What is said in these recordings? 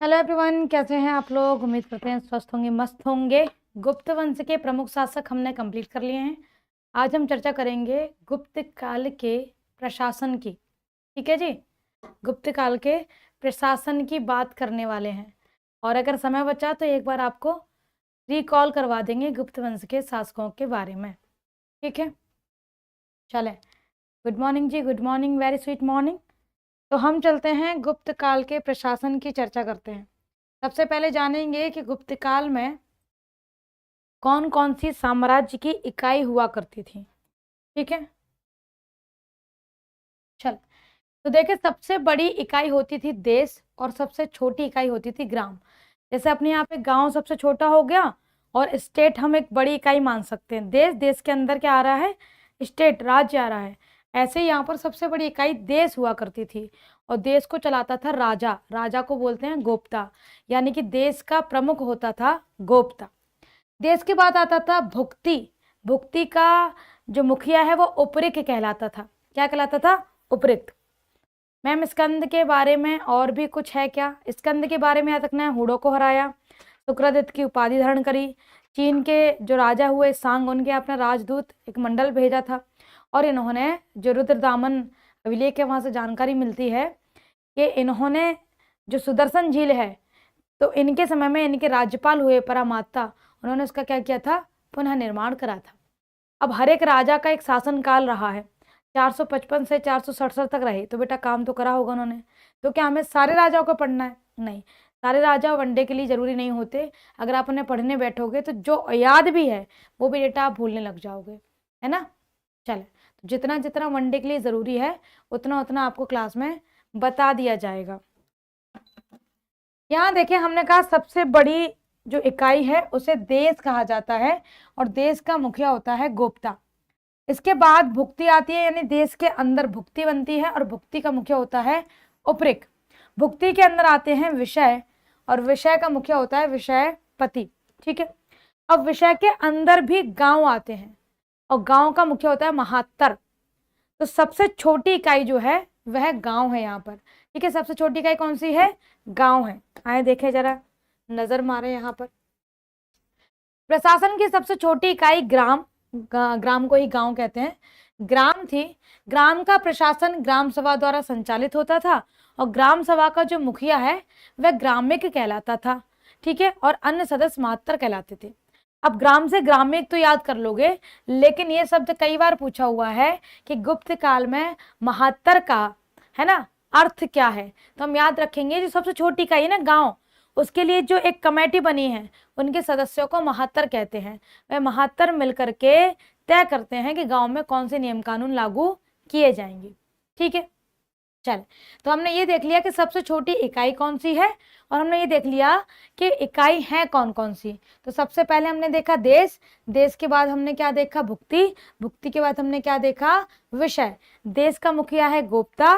Hello everyone, कैसे हैं आप लोग। उम्मीद करते हैं स्वस्थ होंगे, मस्त होंगे। गुप्त वंश के प्रमुख शासक हमने कंप्लीट कर लिए हैं। आज हम चर्चा करेंगे गुप्त काल के प्रशासन की। ठीक है जी, गुप्त काल के प्रशासन की बात करने वाले हैं। और अगर समय बचा तो एक बार आपको रिकॉल करवा देंगे गुप्त वंश के शासकों के बारे में। ठीक है, चलें। गुड मॉर्निंग जी, good morning, very sweet morning. तो हम चलते हैं गुप्त काल के प्रशासन की चर्चा करते हैं। सबसे पहले जानेंगे कि गुप्त काल में कौन कौन सी साम्राज्य की इकाई हुआ करती थी। ठीक है, चल। तो देखिए, सबसे बड़ी इकाई होती थी देश और सबसे छोटी इकाई होती थी ग्राम। जैसे अपने यहाँ पे गांव सबसे छोटा हो गया और स्टेट हम एक बड़ी इकाई मान सकते हैं। देश, देश के अंदर क्या आ रहा है, स्टेट, राज्य आ रहा है। ऐसे ही यहाँ पर सबसे बड़ी इकाई देश हुआ करती थी और देश को चलाता था राजा। राजा को बोलते हैं गोप्ता, यानी कि देश का प्रमुख होता था गोप्ता। देश के बाद आता था भुक्ति। भुक्ति का जो मुखिया है वो उपरिक्त कहलाता था। क्या कहलाता था? उपरिक्त। मैम, स्कंद के बारे में और भी कुछ है क्या? स्कंद के बारे में याद रखना है, हुड़ों को हराया, शुक्रादित्य की उपाधि धारण करी, चीन के जो राजा हुए सांग, उनके अपना राजदूत एक मंडल भेजा था। और इन्होंने जो रुद्रदामन अभिलेख है वहां से जानकारी मिलती है कि इन्होंने जो सुदर्शन झील है, तो इनके समय में इनके राज्यपाल हुए परामात्ता, उन्होंने उसका क्या किया था? पुनः निर्माण करा था। अब हर एक राजा का एक शासन काल रहा है, 455 से 467 तक रहे, तो बेटा काम तो करा होगा उन्होंने। तो क्या हमें सारे राजाओं को पढ़ना है? नहीं, सारे राजा वनडे के लिए जरूरी नहीं होते। अगर आप उन्हें पढ़ने बैठोगे तो जो याद भी है वो भी डेटा आप भूलने लग जाओगे, है ना। चले, तो जितना जितना वनडे के लिए जरूरी है उतना उतना आपको क्लास में बता दिया जाएगा। यहाँ देखिए, हमने कहा सबसे बड़ी जो इकाई है उसे देश कहा जाता है और देश का मुखिया होता है गोप्ता। इसके बाद भुक्ति आती है, यानी देश के अंदर भुक्ति बनती है और भुक्ति का मुखिया होता है उपरिक्त। भुक्ति के अंदर आते हैं विषय और विषय का मुखिया होता है विषयपति। ठीक है, अब विषय के अंदर भी गांव आते हैं और गांव का मुखिया होता है महात्तर। तो सबसे छोटी इकाई जो है वह गांव है यहाँ पर। ठीक है, सबसे छोटी इकाई कौन सी है? गांव है। आए देखे जरा, नजर मारे यहाँ पर। प्रशासन की सबसे छोटी इकाई ग्राम, ग्राम को ही गांव कहते हैं, ग्राम थी। ग्राम का प्रशासन ग्राम सभा द्वारा संचालित होता था और ग्राम सभा का जो मुखिया है वह ग्रामिक कहलाता था। ठीक है, और अन्य सदस्य महात्तर कहलाते थे। अब ग्राम से ग्रामिक तो याद कर लोगे, लेकिन ये शब्द कई बार पूछा हुआ है कि गुप्त काल में महात्तर का, है ना, अर्थ क्या है। तो हम याद रखेंगे जो सबसे छोटी इकाई है ना गांव, उसके लिए जो एक कमेटी बनी है उनके सदस्यों को महात्तर कहते हैं। वह महात्तर मिलकर के तय करते हैं कि गांव में कौन से नियम कानून लागू किए जाएंगे। ठीक है, चल। तो हमने ये देख लिया कि सबसे छोटी इकाई कौन सी है और हमने ये देख लिया कि इकाई है कौन कौन सी। तो सबसे पहले हमने देखा देश, देश के बाद हमने क्या देखा? भुक्ति, भुक्ति के बाद हमने क्या देखा? विषय। देश का मुखिया है गोप्ता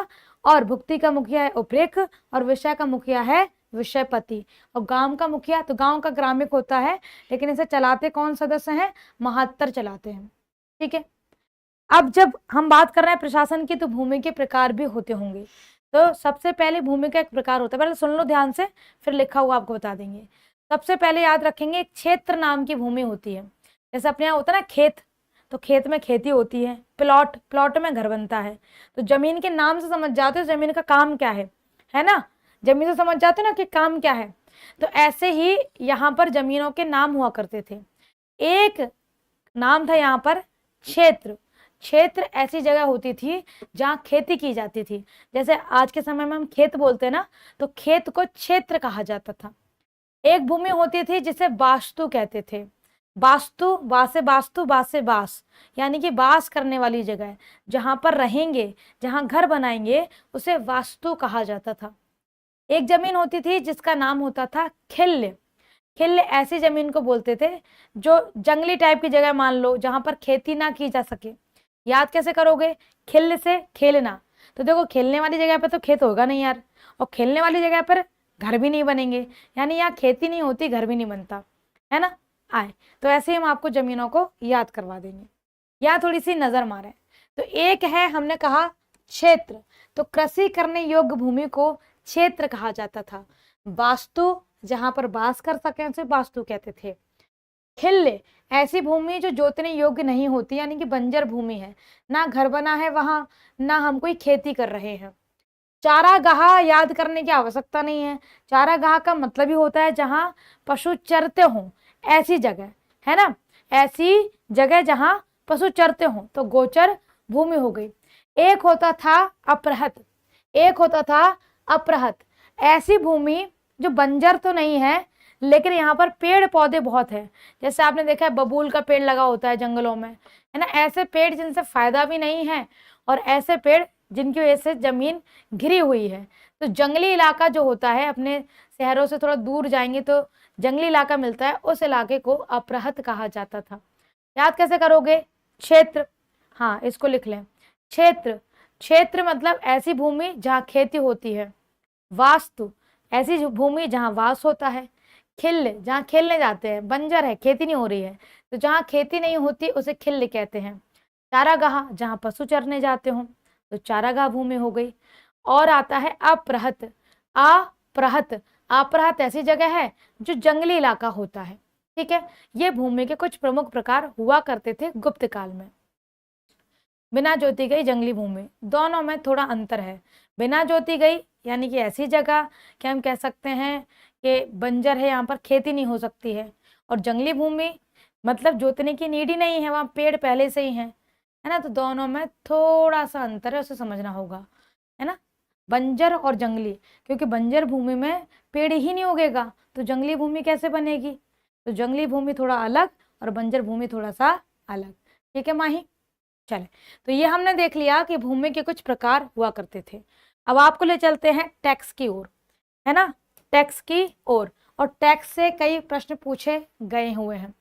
और भुक्ति का मुखिया है उपरिक्त और विषय का मुखिया है विषयपति। और गांव का मुखिया, तो गांव का ग्रामिक होता है, लेकिन इसे चलाते कौन सदस्य हैं? महात्तर चलाते हैं। ठीक है, अब जब हम बात कर रहे हैं प्रशासन की तो भूमि के प्रकार भी होते होंगे। तो सबसे पहले भूमि का एक प्रकार होता है, पहले सुन लो ध्यान से, फिर लिखा हुआ आपको बता देंगे। सबसे पहले याद रखेंगे एक क्षेत्र नाम की भूमि होती है। जैसे अपने यहाँ होता है ना खेत, तो खेत में खेती होती है। प्लॉट, प्लॉट में घर बनता है। तो जमीन के नाम से समझ जाते हो जमीन का काम क्या है ना। जमीन से समझ जाते हो ना कि काम क्या है। तो ऐसे ही यहाँ पर जमीनों के नाम हुआ करते थे। एक नाम था यहाँ पर क्षेत्र। क्षेत्र ऐसी जगह होती थी जहाँ खेती की जाती थी। जैसे आज के समय में हम खेत बोलते हैं ना, तो खेत को क्षेत्र कहा जाता था। एक भूमि होती थी जिसे वास्तु कहते थे। वास्तु, वासे वास्तु, बासे बास, यानी कि बास करने वाली जगह, जहां पर रहेंगे, जहां घर बनाएंगे, उसे वास्तु कहा जाता था। एक जमीन होती थी जिसका नाम होता था खिल्य। खिल्य ऐसी जमीन को बोलते थे जो जंगली टाइप की जगह मान लो, जहां पर खेती ना की जा सके। याद कैसे करोगे? खिल्य से खेलना। तो देखो, खेलने वाली जगह पर तो खेत होगा नहीं यार, और खेलने वाली जगह पर घर भी नहीं बनेंगे, यानी यहाँ खेती नहीं होती, घर भी नहीं बनता, है ना। आए, तो ऐसे ही हम आपको जमीनों को याद करवा देंगे। यहाँ थोड़ी सी नजर मारे। तो एक है, हमने कहा क्षेत्र, तो कृषि करने योग्य भूमि को क्षेत्र कहा जाता था। वास्तु, जहां पर वास कर सके उसे वास्तु कहते थे। खिल्य, ऐसी भूमि जो जोतने योग्य नहीं होती, यानी कि बंजर भूमि है, ना घर बना है वहां, ना हम कोई खेती कर रहे हैं। चारागाह याद करने की आवश्यकता नहीं है। चारागाह का मतलब ही होता है जहां पशु चरते हों, ऐसी जगह, है ना, ऐसी जगह जहां पशु चरते हों, तो गोचर भूमि हो गई। एक होता था अपृहत, एक होता था अपृहत, ऐसी भूमि जो बंजर तो नहीं है लेकिन यहाँ पर पेड़ पौधे बहुत है। जैसे आपने देखा है बबूल का पेड़ लगा होता है जंगलों में, है ना, ऐसे पेड़ जिनसे फायदा भी नहीं है और ऐसे पेड़ जिनकी वजह से जमीन घिरी हुई है। तो जंगली इलाका जो होता है, अपने शहरों से थोड़ा दूर जाएंगे तो जंगली इलाका मिलता है, उस इलाके को अपृहत कहा जाता था। याद कैसे करोगे? क्षेत्र, हाँ इसको लिख लें, क्षेत्र। क्षेत्र मतलब ऐसी भूमि जहां खेती होती है। वास्तु, ऐसी भूमि जहां वास होता है। खिल्य, जहां खेलने जाते हैं, बंजर है, खेती नहीं हो रही है, तो जहां खेती नहीं होती उसे खिल्य कहते हैं। चारागाह, जहां पशु चरने जाते हो, तो चारागाह भूमि हो गई। और आता है अपृहत। अपृहत, अपृहत ऐसी जगह है जो जंगली इलाका होता है। ठीक है, ये भूमि के कुछ प्रमुख प्रकार हुआ करते थे गुप्त काल में। बिना जोती गई जंगली भूमि, दोनों में थोड़ा अंतर है। बिना जोती गई यानी कि ऐसी जगह कि हम कह सकते हैं कि बंजर है, यहाँ पर खेती नहीं हो सकती है। और जंगली भूमि मतलब जोतने की नीड ही नहीं है, वहाँ पेड़ पहले से ही हैं, है ना। तो दोनों में थोड़ा सा अंतर है, उसे समझना होगा, है ना। बंजर और जंगली, क्योंकि बंजर भूमि में पेड़ ही नहीं उगेगा तो जंगली भूमि कैसे बनेगी। तो जंगली भूमि थोड़ा अलग और बंजर भूमि थोड़ा सा अलग। ठीक है माही, चले। तो ये हमने देख लिया कि भूमि के कुछ प्रकार हुआ करते थे। अब आपको ले चलते हैं टैक्स की ओर, है ना, टैक्स की ओर। और टैक्स से कई प्रश्न पूछे गए हुए हैं।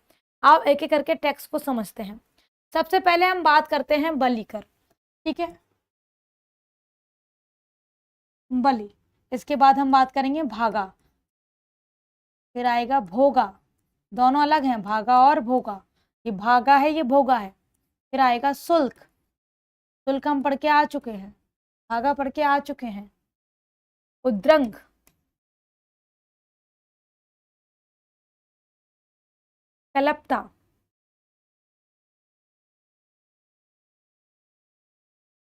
आप एक एक करके टैक्स को समझते हैं। सबसे पहले हम बात करते हैं बलि कर। ठीक है, बलि। इसके बाद हम बात करेंगे भागा, फिर आएगा भोगा। दोनों अलग हैं, भागा और भोगा। ये भागा है, ये भोगा है। फिर आएगा शुल्क, शुल्क हम पढ़ के आ चुके हैं, भागा पढ़ के आ चुके हैं। उद्रंग, कलपता,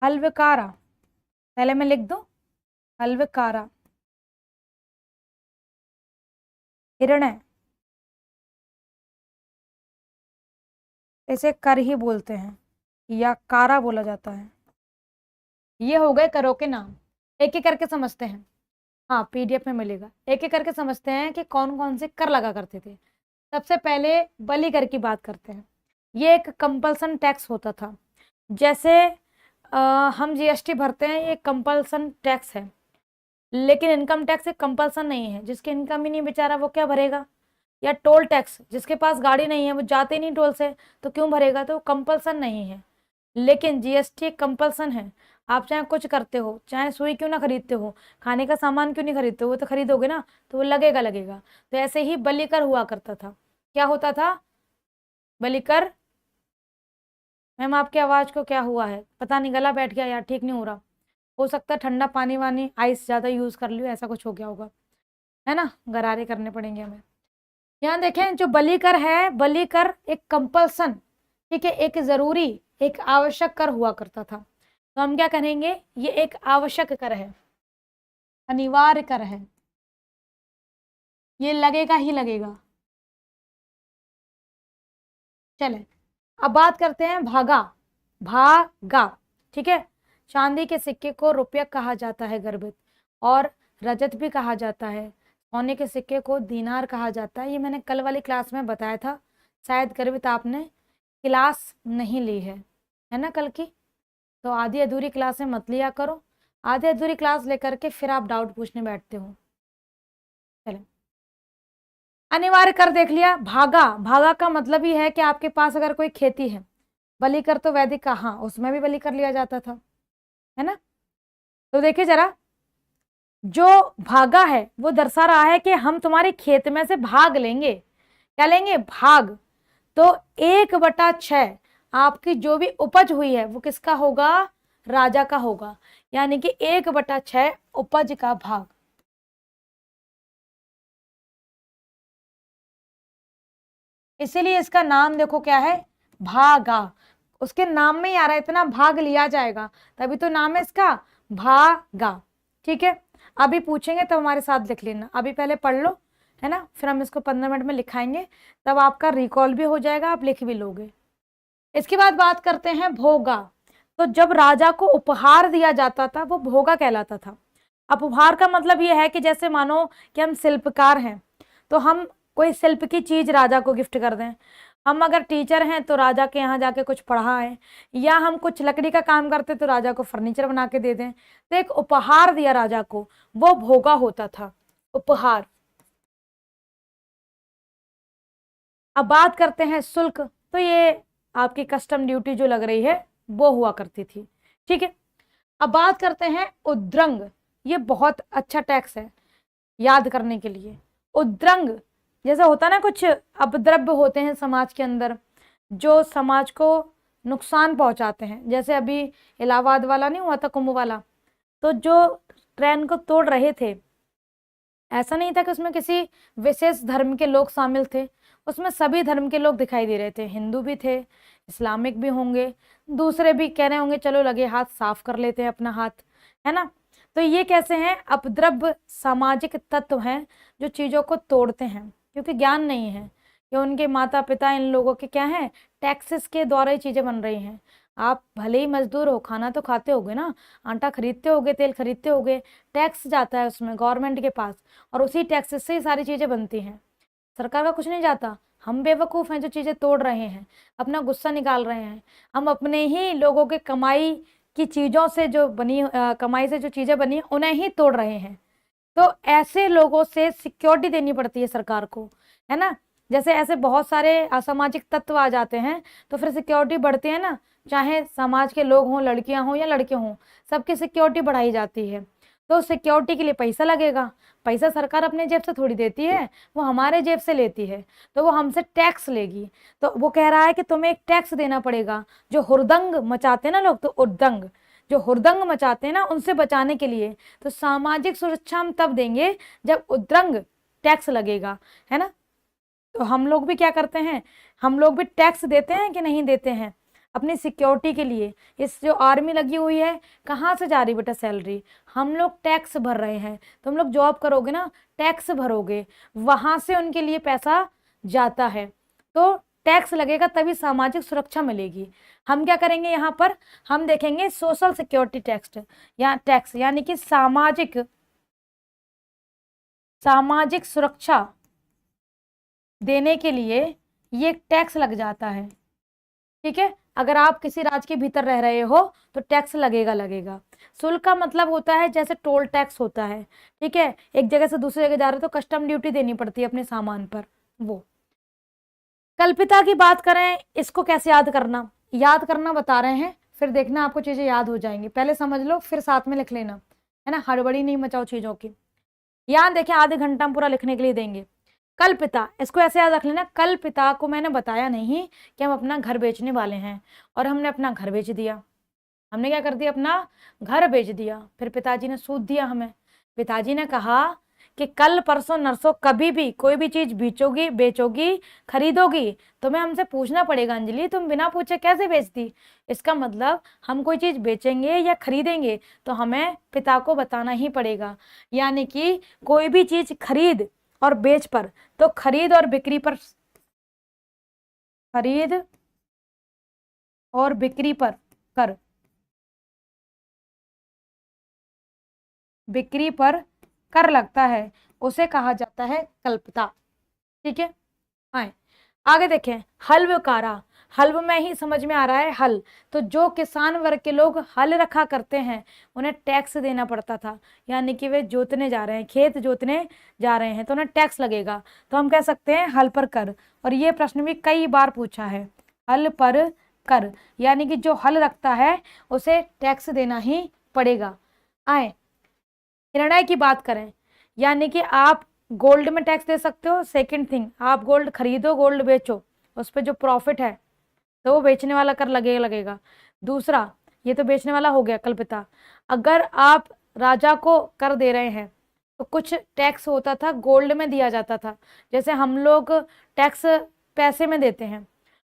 हल्वकारा, पहले मैं लिख दूं, हल्वकारा, हिरण्य, इसे कर ही बोलते हैं या कारा बोला जाता है। ये हो गए करों के नाम। एक एक करके समझते हैं, हाँ पीडीएफ में मिलेगा। एक एक करके समझते हैं कि कौन कौन से कर लगा करते थे। सबसे पहले बलि कर की बात करते हैं। ये एक कंपल्सन टैक्स होता था। जैसे हम जीएसटी भरते हैं, ये कंपल्सन टैक्स है, लेकिन इनकम टैक्स एक कंपल्सन नहीं है। जिसकी इनकम ही नहीं बेचारा वो क्या भरेगा। या टोल टैक्स, जिसके पास गाड़ी नहीं है वो जाते नहीं टोल से, तो क्यों भरेगा, तो कंपल्सन नहीं है। लेकिन जीएसटी एक कंपल्सन है। आप चाहे कुछ करते हो, चाहे सुई क्यों ना खरीदते हो, खाने का सामान क्यों नहीं खरीदते हो, वो तो खरीदोगे ना, तो वो लगेगा लगेगा। तो ऐसे ही बलिकर हुआ करता था। क्या होता था बलिकर? मैम आपकी आवाज को क्या हुआ है, पता नहीं, गला बैठ गया यार, ठीक नहीं हो रहा। हो सकता है ठंडा पानी वानी आइस ज्यादा यूज कर लियो, ऐसा कुछ हो गया होगा, है ना, गरारे करने पड़ेंगे हमें। यहाँ देखें, जो बलिकर है, बलिकर एक कंपल्सन, ठीक है, एक जरूरी, एक आवश्यक कर हुआ करता था। तो हम क्या करेंगे, ये एक आवश्यक कर है, अनिवार्य कर है, ये लगेगा ही लगेगा। चले, अब बात करते हैं भागा। भागा, ठीक है। चांदी के सिक्के को रुपया कहा जाता है, गर्भित, और रजत भी कहा जाता है। सोने के सिक्के को दीनार कहा जाता है। ये मैंने कल वाली क्लास में बताया था, शायद गर्भित आपने क्लास नहीं ली है ना कल की। तो आधी अधूरी क्लास में मत लिया करो, आधी अधूरी क्लास लेकर के फिर आप डाउट पूछने बैठते हो। चले, अनिवार्य कर देख लिया। भागा, भागा का मतलब ही है कि आपके पास अगर कोई खेती है, बलि कर तो वैदिक का, हाँ उसमें भी बलि कर लिया जाता था, है ना। तो देखिए जरा, जो भागा है वो दर्शा रहा है कि हम तुम्हारे खेत में से भाग लेंगे। क्या लेंगे, भाग। तो 1/6 आपकी जो भी उपज हुई है वो किसका होगा, राजा का होगा। यानी कि 1/6 उपज का भाग। इसीलिए इसका नाम देखो क्या है, भागा। उसके नाम में ही आ रहा है, इतना भाग लिया जाएगा, तभी तो नाम है इसका भागा। ठीक है, अभी पूछेंगे तो हमारे साथ लिख लेना, अभी पहले पढ़ लो, है ना, फिर हम इसको 15 मिनट में लिखाएंगे, तब आपका रिकॉल भी हो जाएगा, आप लिख भी लोगे। इसके बाद बात करते हैं भोगा। तो जब राजा को उपहार दिया जाता था वो भोगा कहलाता था। अब उपहार का मतलब ये है कि जैसे मानो कि हम शिल्पकार हैं तो हम कोई शिल्प की चीज राजा को गिफ्ट कर दें, हम अगर टीचर हैं तो राजा के यहाँ जाके कुछ पढ़ाएं, या हम कुछ लकड़ी का काम करते तो राजा को फर्नीचर बना के दे दें, तो एक उपहार दिया राजा को, वो भोगा होता था, उपहार। अब बात करते हैं शुल्क। तो ये आपकी कस्टम ड्यूटी जो लग रही है वो हुआ करती थी। ठीक है, अब बात करते हैं उद्रंग। ये बहुत अच्छा टैक्स है याद करने के लिए। उद्रंग जैसे होता ना, कुछ अपद्रव्य होते हैं समाज के अंदर जो समाज को नुकसान पहुंचाते हैं, जैसे अभी इलाहाबाद वाला नहीं हुआ था, कुंभ वाला, तो जो ट्रेन को तोड़ रहे थे, ऐसा नहीं था कि उसमें किसी विशेष धर्म के लोग शामिल थे, उसमें सभी धर्म के लोग दिखाई दे रहे थे, हिंदू भी थे, इस्लामिक भी होंगे, दूसरे भी कह रहे होंगे चलो लगे हाथ साफ कर लेते हैं अपना हाथ, है ना। तो ये कैसे हैं, अपद्रव्य सामाजिक तत्व हैं जो चीजों को तोड़ते हैं, क्योंकि ज्ञान नहीं है कि उनके माता पिता इन लोगों के क्या है, टैक्सेस के द्वारा ही चीजें बन रही हैं। आप भले ही मजदूर हो, खाना तो खाते होगे ना, आटा खरीदते होगे, तेल खरीदते होगे, टैक्स जाता है उसमें गवर्नमेंट के पास, और उसी टैक्सेस से ही सारी चीजें बनती हैं, सरकार का कुछ नहीं जाता। हम बेवकूफ हैं जो चीजें तोड़ रहे हैं, अपना गुस्सा निकाल रहे हैं, हम अपने ही लोगों के कमाई की चीजों से जो बनी कमाई से जो चीजें बनी उन्हें ही तोड़ रहे हैं। तो ऐसे लोगों से सिक्योरिटी देनी पड़ती है सरकार को, है ना। जैसे ऐसे बहुत सारे असामाजिक तत्व आ जाते हैं तो फिर सिक्योरिटी बढ़ती है ना, चाहे समाज के लोग हों, लड़कियां हों या लड़के हों, सबकी सिक्योरिटी बढ़ाई जाती है। तो सिक्योरिटी के लिए पैसा लगेगा, पैसा सरकार अपने जेब से थोड़ी देती है, वो हमारे जेब से लेती है, तो वो हमसे टैक्स लेगी। तो वो कह रहा है कि तुम्हें एक टैक्स देना पड़ेगा। जो हुरदंग मचाते हैं ना लोग, तो उद्दंग जो हुरदंग मचाते हैं ना, उनसे बचाने के लिए तो सामाजिक सुरक्षा हम तब देंगे जब उद्दंग टैक्स लगेगा, है ना। तो हम लोग भी क्या करते हैं, हम लोग भी टैक्स देते हैं कि नहीं देते हैं अपनी सिक्योरिटी के लिए। इस जो आर्मी लगी हुई है, कहाँ से जा रही बेटा सैलरी, हम लोग टैक्स भर रहे हैं। तुम लोग जॉब करोगे ना, टैक्स भरोगे, वहां से उनके लिए पैसा जाता है, तो टैक्स लगेगा तभी सामाजिक सुरक्षा मिलेगी। हम क्या करेंगे यहाँ पर, हम देखेंगे सोशल सिक्योरिटी टैक्स, या टैक्स यानी कि सामाजिक सुरक्षा देने के लिए ये टैक्स लग जाता है। ठीक है, अगर आप किसी राज्य के भीतर रह रहे हो तो टैक्स लगेगा। शुल्क का मतलब होता है जैसे टोल टैक्स होता है, ठीक है, एक जगह से दूसरी जगह जा रहे हो तो कस्टम ड्यूटी देनी पड़ती है अपने सामान पर। वो कल्पिता की बात करें, इसको कैसे याद करना बता रहे हैं, फिर देखना आपको चीजें याद हो जाएंगी। पहले समझ लो फिर साथ में लिख लेना, है ना, हड़बड़ी नहीं मचाओ चीजों की। यहाँ देखें, आधे घंटा हम पूरा लिखने के लिए देंगे। कल्पिता, इसको ऐसे याद रख लेना, कल्पिता को मैंने बताया नहीं कि हम अपना घर बेचने वाले हैं, और हमने अपना घर बेच दिया। हमने क्या कर दिया, अपना घर बेच दिया। फिर पिताजी ने सूद दिया हमें। पिताजी ने कहा कि कल परसों नरसों कभी भी कोई भी चीज बेचोगी, खरीदोगी, तुम्हें हमसे पूछना पड़ेगा। अंजलि, तुम बिना पूछे कैसे बेचती। इसका मतलब हम कोई चीज बेचेंगे या खरीदेंगे तो हमें पिता को बताना ही पड़ेगा। यानी कि कोई भी चीज खरीद और बेच पर, तो खरीद और बिक्री पर कर, बिक्री पर कर लगता है, उसे कहा जाता है कल्पिता। ठीक है, आए आगे देखें। हल्वकारा, हल्व में ही समझ में आ रहा है हल, तो जो किसान वर्ग के लोग हल रखा करते हैं उन्हें टैक्स देना पड़ता था। यानी कि वे जोतने जा रहे हैं, खेत जोतने जा रहे हैं, तो उन्हें टैक्स लगेगा। तो हम कह सकते हैं हल पर कर। और ये प्रश्न भी कई बार पूछा है, हल पर कर, यानी कि जो हल रखता है उसे टैक्स देना ही पड़ेगा। आए निर्णय की बात करें, यानी कि आप गोल्ड में टैक्स दे सकते हो। सेकंड थिंग, आप गोल्ड खरीदो, गोल्ड बेचो, उस पर जो प्रॉफिट है तो वो बेचने वाला कर लगेगा। दूसरा, ये तो बेचने वाला हो गया कल्पिता। अगर आप राजा को कर दे रहे हैं तो कुछ टैक्स होता था गोल्ड में दिया जाता था। जैसे हम लोग टैक्स पैसे में देते हैं।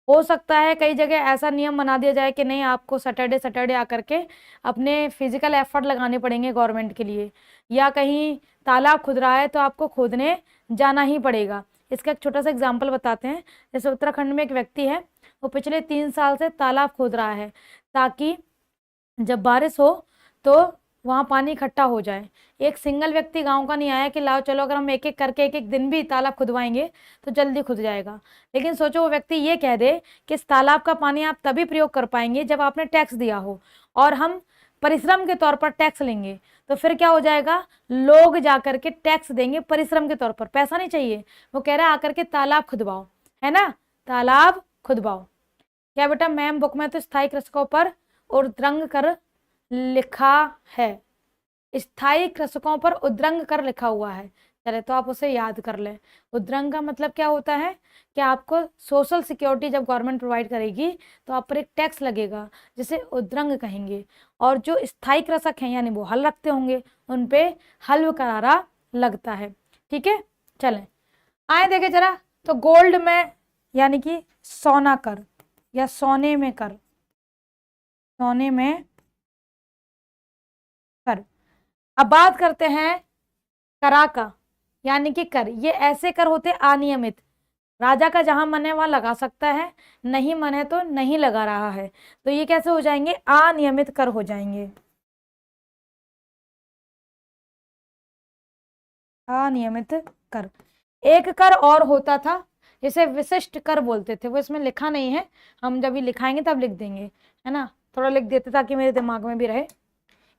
हो सकता है कई जगह ऐसा नियम बना दिया जाए कि नहीं, आपको सैटरडे आकर के अपने फिजिकल एफर्ट लगाने पड़ेंगे गवर्नमेंट के लिए, या कहीं तालाब खुद रहा है तो आपको खोदने जाना ही पड़ेगा। इसका एक छोटा सा एग्जाम्पल बताते हैं। जैसे उत्तराखंड में एक व्यक्ति है, वो पिछले 3 साल से तालाब खोद रहा है ताकि जब बारिश हो तो वहाँ पानी इकट्ठा हो जाए। एक सिंगल व्यक्ति गांव का नहीं आया कि लाओ चलो अगर हम एक एक करके एक एक दिन भी तालाब खुदवाएंगे तो जल्दी खुद जाएगा। लेकिन सोचो वो व्यक्ति ये कह दे कि इस तालाब का पानी आप तभी प्रयोग कर पाएंगे जब आपने टैक्स दिया हो, और हम परिश्रम के तौर पर टैक्स लेंगे, तो फिर क्या हो जाएगा, लोग जाकर के टैक्स देंगे परिश्रम के तौर पर, पैसा नहीं चाहिए। वो कह रहा है आकर के तालाब खुदवाओ, है ना, तालाब खुदवाओ। क्या बेटा, मैम बुक में तो स्थायी कृषकों पर उद्रंग कर लिखा है, स्थायी कृषकों पर उद्रंग कर लिखा हुआ है। चले तो आप उसे याद कर लें। उद्रंग का मतलब क्या होता है कि आपको सोशल सिक्योरिटी जब गवर्नमेंट प्रोवाइड करेगी तो आप पर एक टैक्स लगेगा, जिसे उद्रंग कहेंगे। और जो स्थायी कृषक हैं यानी वो हल रखते होंगे, उन पे हल करारा लगता है। ठीक है, चलें आए देखे जरा। तो गोल्ड में यानी कि सोना कर या सोने में कर, सोने में कर। अब बात करते हैं करा का, यानी कि कर। ये ऐसे कर होते अनियमित, राजा का जहां मन है वहां लगा सकता है, नहीं मन है तो नहीं लगा रहा है, तो ये कैसे हो जाएंगे, अनियमित कर हो जाएंगे, अनियमित कर। एक कर और होता था जिसे विशिष्ट कर बोलते थे, वो इसमें लिखा नहीं है, हम जब भी लिखाएंगे तब लिख देंगे, है ना, थोड़ा लिख देते ताकि मेरे दिमाग में भी रहे।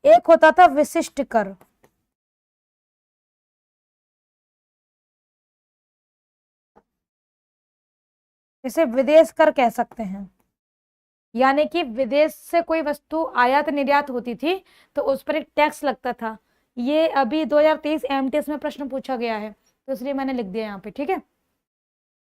एक होता था विशिष्ट कर, इसे विदेश कर कह सकते हैं, यानी कि विदेश से कोई वस्तु आयात निर्यात होती थी तो उस पर एक टैक्स लगता था। ये अभी 2023 एमटीएस में प्रश्न पूछा गया है, तो इसलिए मैंने लिख दिया यहाँ पे। ठीक है,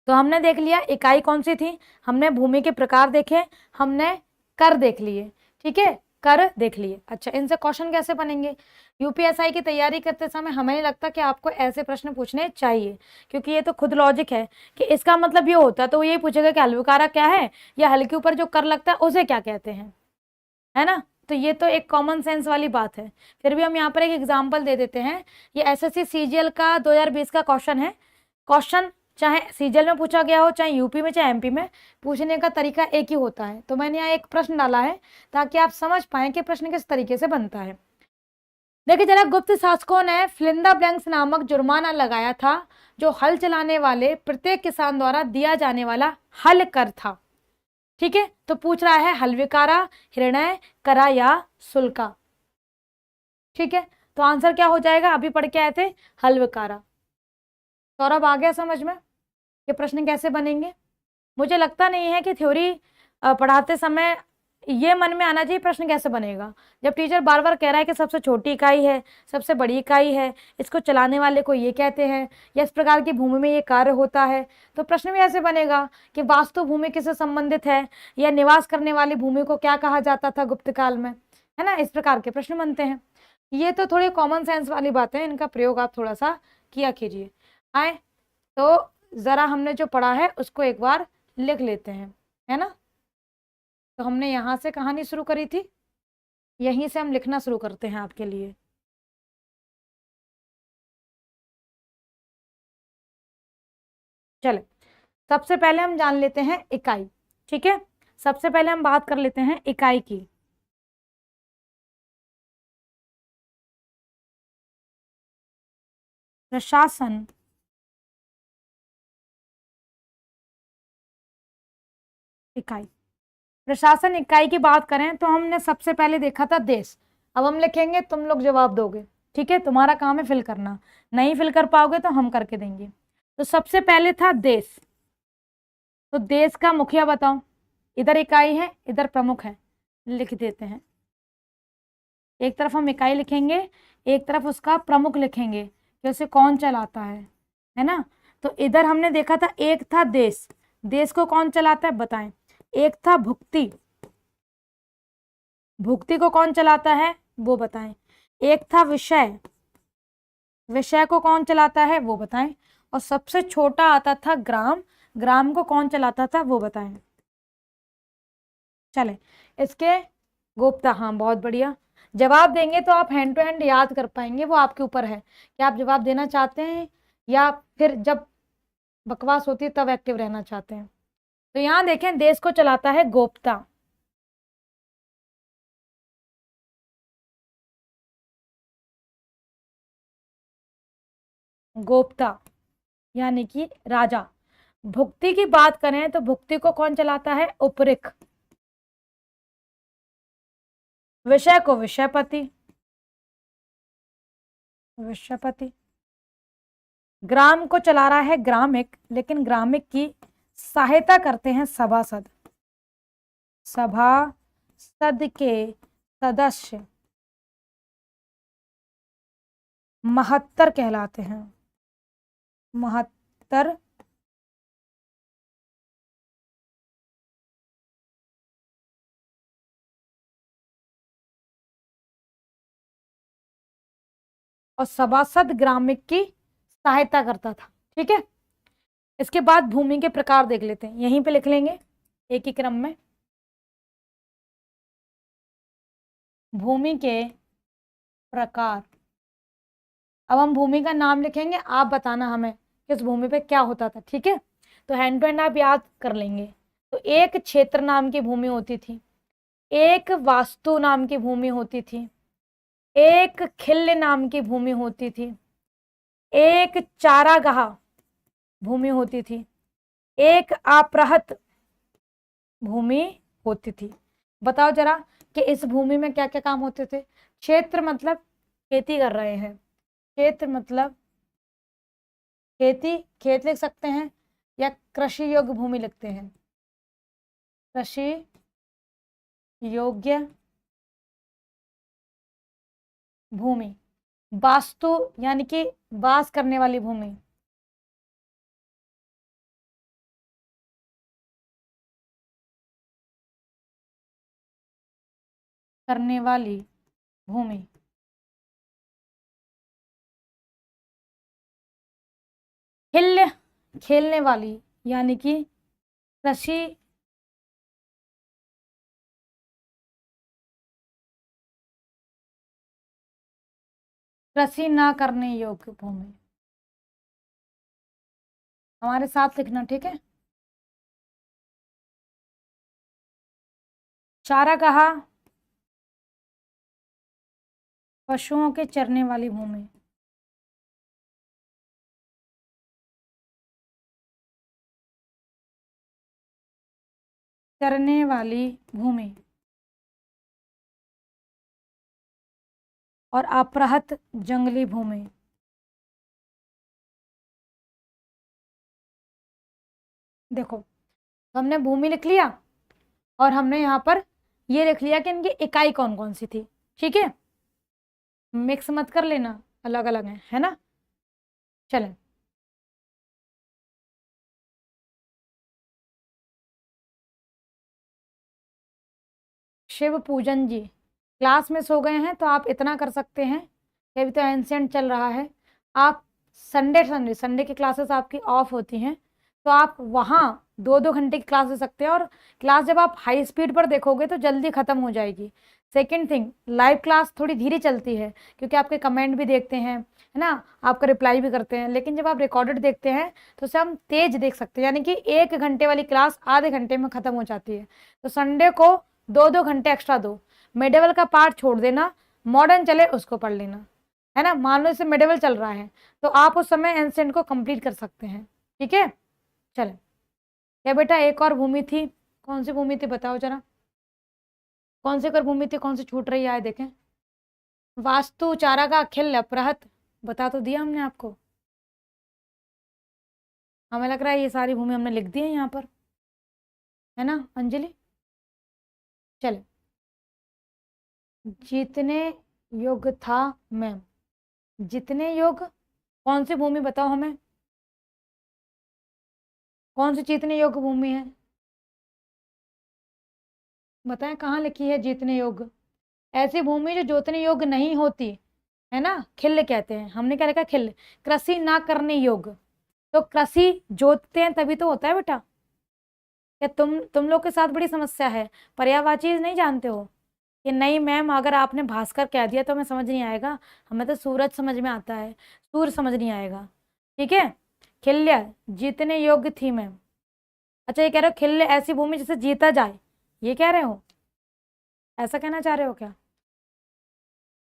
तो हमने देख लिया इकाई कौन सी थी, हमने भूमि के प्रकार देखे, हमने कर देख लिए। ठीक है, कर देख लिए। अच्छा, इनसे क्वेश्चन कैसे बनेंगे, यूपीएसआई की तैयारी करते समय हमें नहीं लगता कि आपको ऐसे प्रश्न पूछने चाहिए, क्योंकि ये तो खुद लॉजिक है कि इसका मतलब ये होता तो यही पूछेगा कि हल्विकारा क्या है, या हल के ऊपर जो कर लगता है उसे क्या कहते हैं, है ना। तो ये तो एक कॉमन सेंस वाली बात है। फिर भी हम यहाँ पर एक एग्जाम्पल दे देते हैं। ये एसएससी सीजीएल का 2020 का क्वेश्चन है। क्वेश्चन चाहे सीजीएल में पूछा गया हो, चाहे यूपी में, चाहे एमपी में, पूछने का तरीका एक ही होता है। तो मैंने यहाँ एक प्रश्न डाला है ताकि आप समझ पाएं कि प्रश्न किस तरीके से बनता है। देखिए जरा, गुप्त शासकों ने फिलिंदा ब्लैंक्स नामक जुर्माना लगाया था जो हल चलाने वाले प्रत्येक किसान द्वारा दिया जाने वाला हल कर था। ठीक है, तो पूछ रहा है हल्विकारा, हिरण्य, करा या शुल्का। ठीक है, तो आंसर क्या हो जाएगा, अभी पढ़ के आए थे, हल्विकारा। सौरभ आ गया समझ में कि प्रश्न कैसे बनेंगे। मुझे लगता नहीं है कि थ्योरी पढ़ाते समय ये मन में आना चाहिए प्रश्न कैसे बनेगा। जब टीचर बार बार कह रहा है कि सबसे छोटी इकाई है, सबसे बड़ी इकाई है, इसको चलाने वाले को ये कहते हैं, या इस प्रकार की भूमि में ये कार्य होता है, तो प्रश्न भी ऐसे बनेगा कि वास्तु भूमि किससे संबंधित है, या निवास करने वाली भूमि को क्या कहा जाता था गुप्त काल में, है ना। इस प्रकार के प्रश्न बनते हैं। ये तो थोड़ी कॉमन सेंस वाली बात है, इनका प्रयोग आप थोड़ा सा किया कीजिए। आए तो जरा हमने जो पढ़ा है उसको एक बार लिख लेते हैं, है ना। तो हमने यहाँ से कहानी शुरू करी थी, यहीं से हम लिखना शुरू करते हैं आपके लिए। चले, सबसे पहले हम जान लेते हैं इकाई। ठीक है, सबसे पहले हम बात कर लेते हैं इकाई की। प्रशासन इकाई। प्रशासन इकाई की बात करें तो हमने सबसे पहले देखा था देश। अब हम लिखेंगे, तुम लोग जवाब दोगे। ठीक है, तुम्हारा काम है फिल करना, नहीं फिल कर पाओगे तो हम करके देंगे। तो सबसे पहले था देश। तो देश का मुखिया बताओ, इधर इकाई है, इधर प्रमुख है, लिख देते हैं। एक तरफ हम इकाई लिखेंगे, एक तरफ उसका प्रमुख लिखेंगे कि उसे कौन चलाता है ना। तो इधर हमने देखा था एक था देश, देश को कौन चलाता है बताएं। एक था भुक्ति, भुक्ति को कौन चलाता है वो बताएं। एक था विषय, विषय को कौन चलाता है वो बताएं। और सबसे छोटा आता था ग्राम, ग्राम को कौन चलाता था वो बताएं। चले इसके गुप्ता, हाँ बहुत बढ़िया। जवाब देंगे तो आप हैंड टू हैंड याद कर पाएंगे, वो आपके ऊपर है कि आप जवाब देना चाहते हैं या फिर जब बकवास होती है तब एक्टिव रहना चाहते हैं। तो यहाँ देखें, देश को चलाता है गोप्ता। गोप्ता यानी कि राजा। भुक्ति की बात करें तो भुक्ति को कौन चलाता है? उपरिक। विषय को विषयपति, विषयपति। ग्राम को चला रहा है ग्रामिक, लेकिन ग्रामिक की सहायता करते हैं सभासद। सभासद के सदस्य महत्तर कहलाते हैं। महत्तर और सभासद ग्रामिक की सहायता करता था। ठीक है, इसके बाद भूमि के प्रकार देख लेते हैं, यहीं पे लिख लेंगे एक ही क्रम में। भूमि के प्रकार। अब हम भूमि का नाम लिखेंगे, आप बताना हमें किस भूमि पे क्या होता था। ठीक है, तो हैंड टू हैंड आप याद कर लेंगे। तो एक क्षेत्र नाम की भूमि होती थी, एक वास्तु नाम की भूमि होती थी, एक खिल्य नाम की भूमि होती थी, एक चारागाह भूमि होती थी, एक आपराहत भूमि होती थी। बताओ जरा कि इस भूमि में क्या क्या काम होते थे। क्षेत्र मतलब खेती कर रहे हैं, क्षेत्र मतलब खेती, खेत लिख सकते हैं या कृषि योग्य भूमि लिखते हैं। कृषि योग्य भूमि। वास्तु यानी कि वास करने वाली भूमि। करने वाली भूमि। हिल्य खेलने वाली यानी कि कृषि कृषि ना करने योग्य भूमि। हमारे साथ लिखना, ठीक है। चारागाह पशुओं के चरने वाली भूमि। चरने वाली भूमि। और अपराहत जंगली भूमि। देखो, तो हमने भूमि लिख लिया और हमने यहाँ पर ये लिख लिया कि इनकी इकाई कौन कौन सी थी। ठीक है, मिक्स मत कर लेना, अलग अलग है ना। चलें, शिव पूजन जी क्लास में सो गए हैं तो आप इतना कर सकते हैं कि अभी तो एंशिएंट चल रहा है। आप संडे संडे संडे की क्लासेस आपकी ऑफ होती हैं, तो आप वहाँ 2-2 घंटे की क्लास ले सकते हैं। और क्लास जब आप हाई स्पीड पर देखोगे तो जल्दी ख़त्म हो जाएगी। सेकेंड थिंग, लाइव क्लास थोड़ी धीरे चलती है क्योंकि आपके कमेंट भी देखते हैं, है ना, आपका रिप्लाई भी करते हैं। लेकिन जब आप रिकॉर्डेड देखते हैं तो उसे हम तेज देख सकते हैं, यानी कि 1 घंटे वाली क्लास आधे घंटे में ख़त्म हो जाती है। तो संडे को 2-2 घंटे एक्स्ट्रा दो। मेडिवल का पार्ट छोड़ देना, मॉडर्न चले उसको पढ़ लेना, है ना। मान लो इसे मेडिवल चल रहा है तो आप उस समय एंशिएंट को कंप्लीट कर सकते हैं। ठीक है, चले। क्या बेटा, एक और भूमि थी, कौन सी भूमि थी बताओ जरा, कौन सी और भूमि थी, कौन सी छूट रही है देखें। वास्तु, चारागाह, खिल्य, अपराहत, बता तो दिया हमने आपको। हमें लग रहा है ये सारी भूमि हमने लिख दी है यहाँ पर, है ना अंजलि। चले, जितने योग्य था मैम, जितने योग्य कौन सी भूमि बताओ हमें, कौन सी जीतने योग्य भूमि है बताएं, कहाँ लिखी है जीतने योग्य। ऐसी भूमि जो जोतने योग्य नहीं होती, है ना, खिल्य कहते हैं। हमने क्या लिखा, खिल्य। कृषि ना करने योग्य, तो कृषि जोतते हैं तभी तो होता है बेटा। क्या तुम लोग के साथ बड़ी समस्या है, पर्यायवाची नहीं जानते हो कि नहीं मैम, अगर आपने भास्कर कह दिया तो हमें समझ नहीं आएगा, हमें तो सूरज समझ में आता है, सूर्य समझ नहीं आएगा। ठीक है। खिल्य जीतने योग्य थी मैम। अच्छा ये कह रहे हो खिल्य ऐसी भूमि जिसे जीता जाए, ये कह रहे हो, ऐसा कहना चाह रहे हो क्या?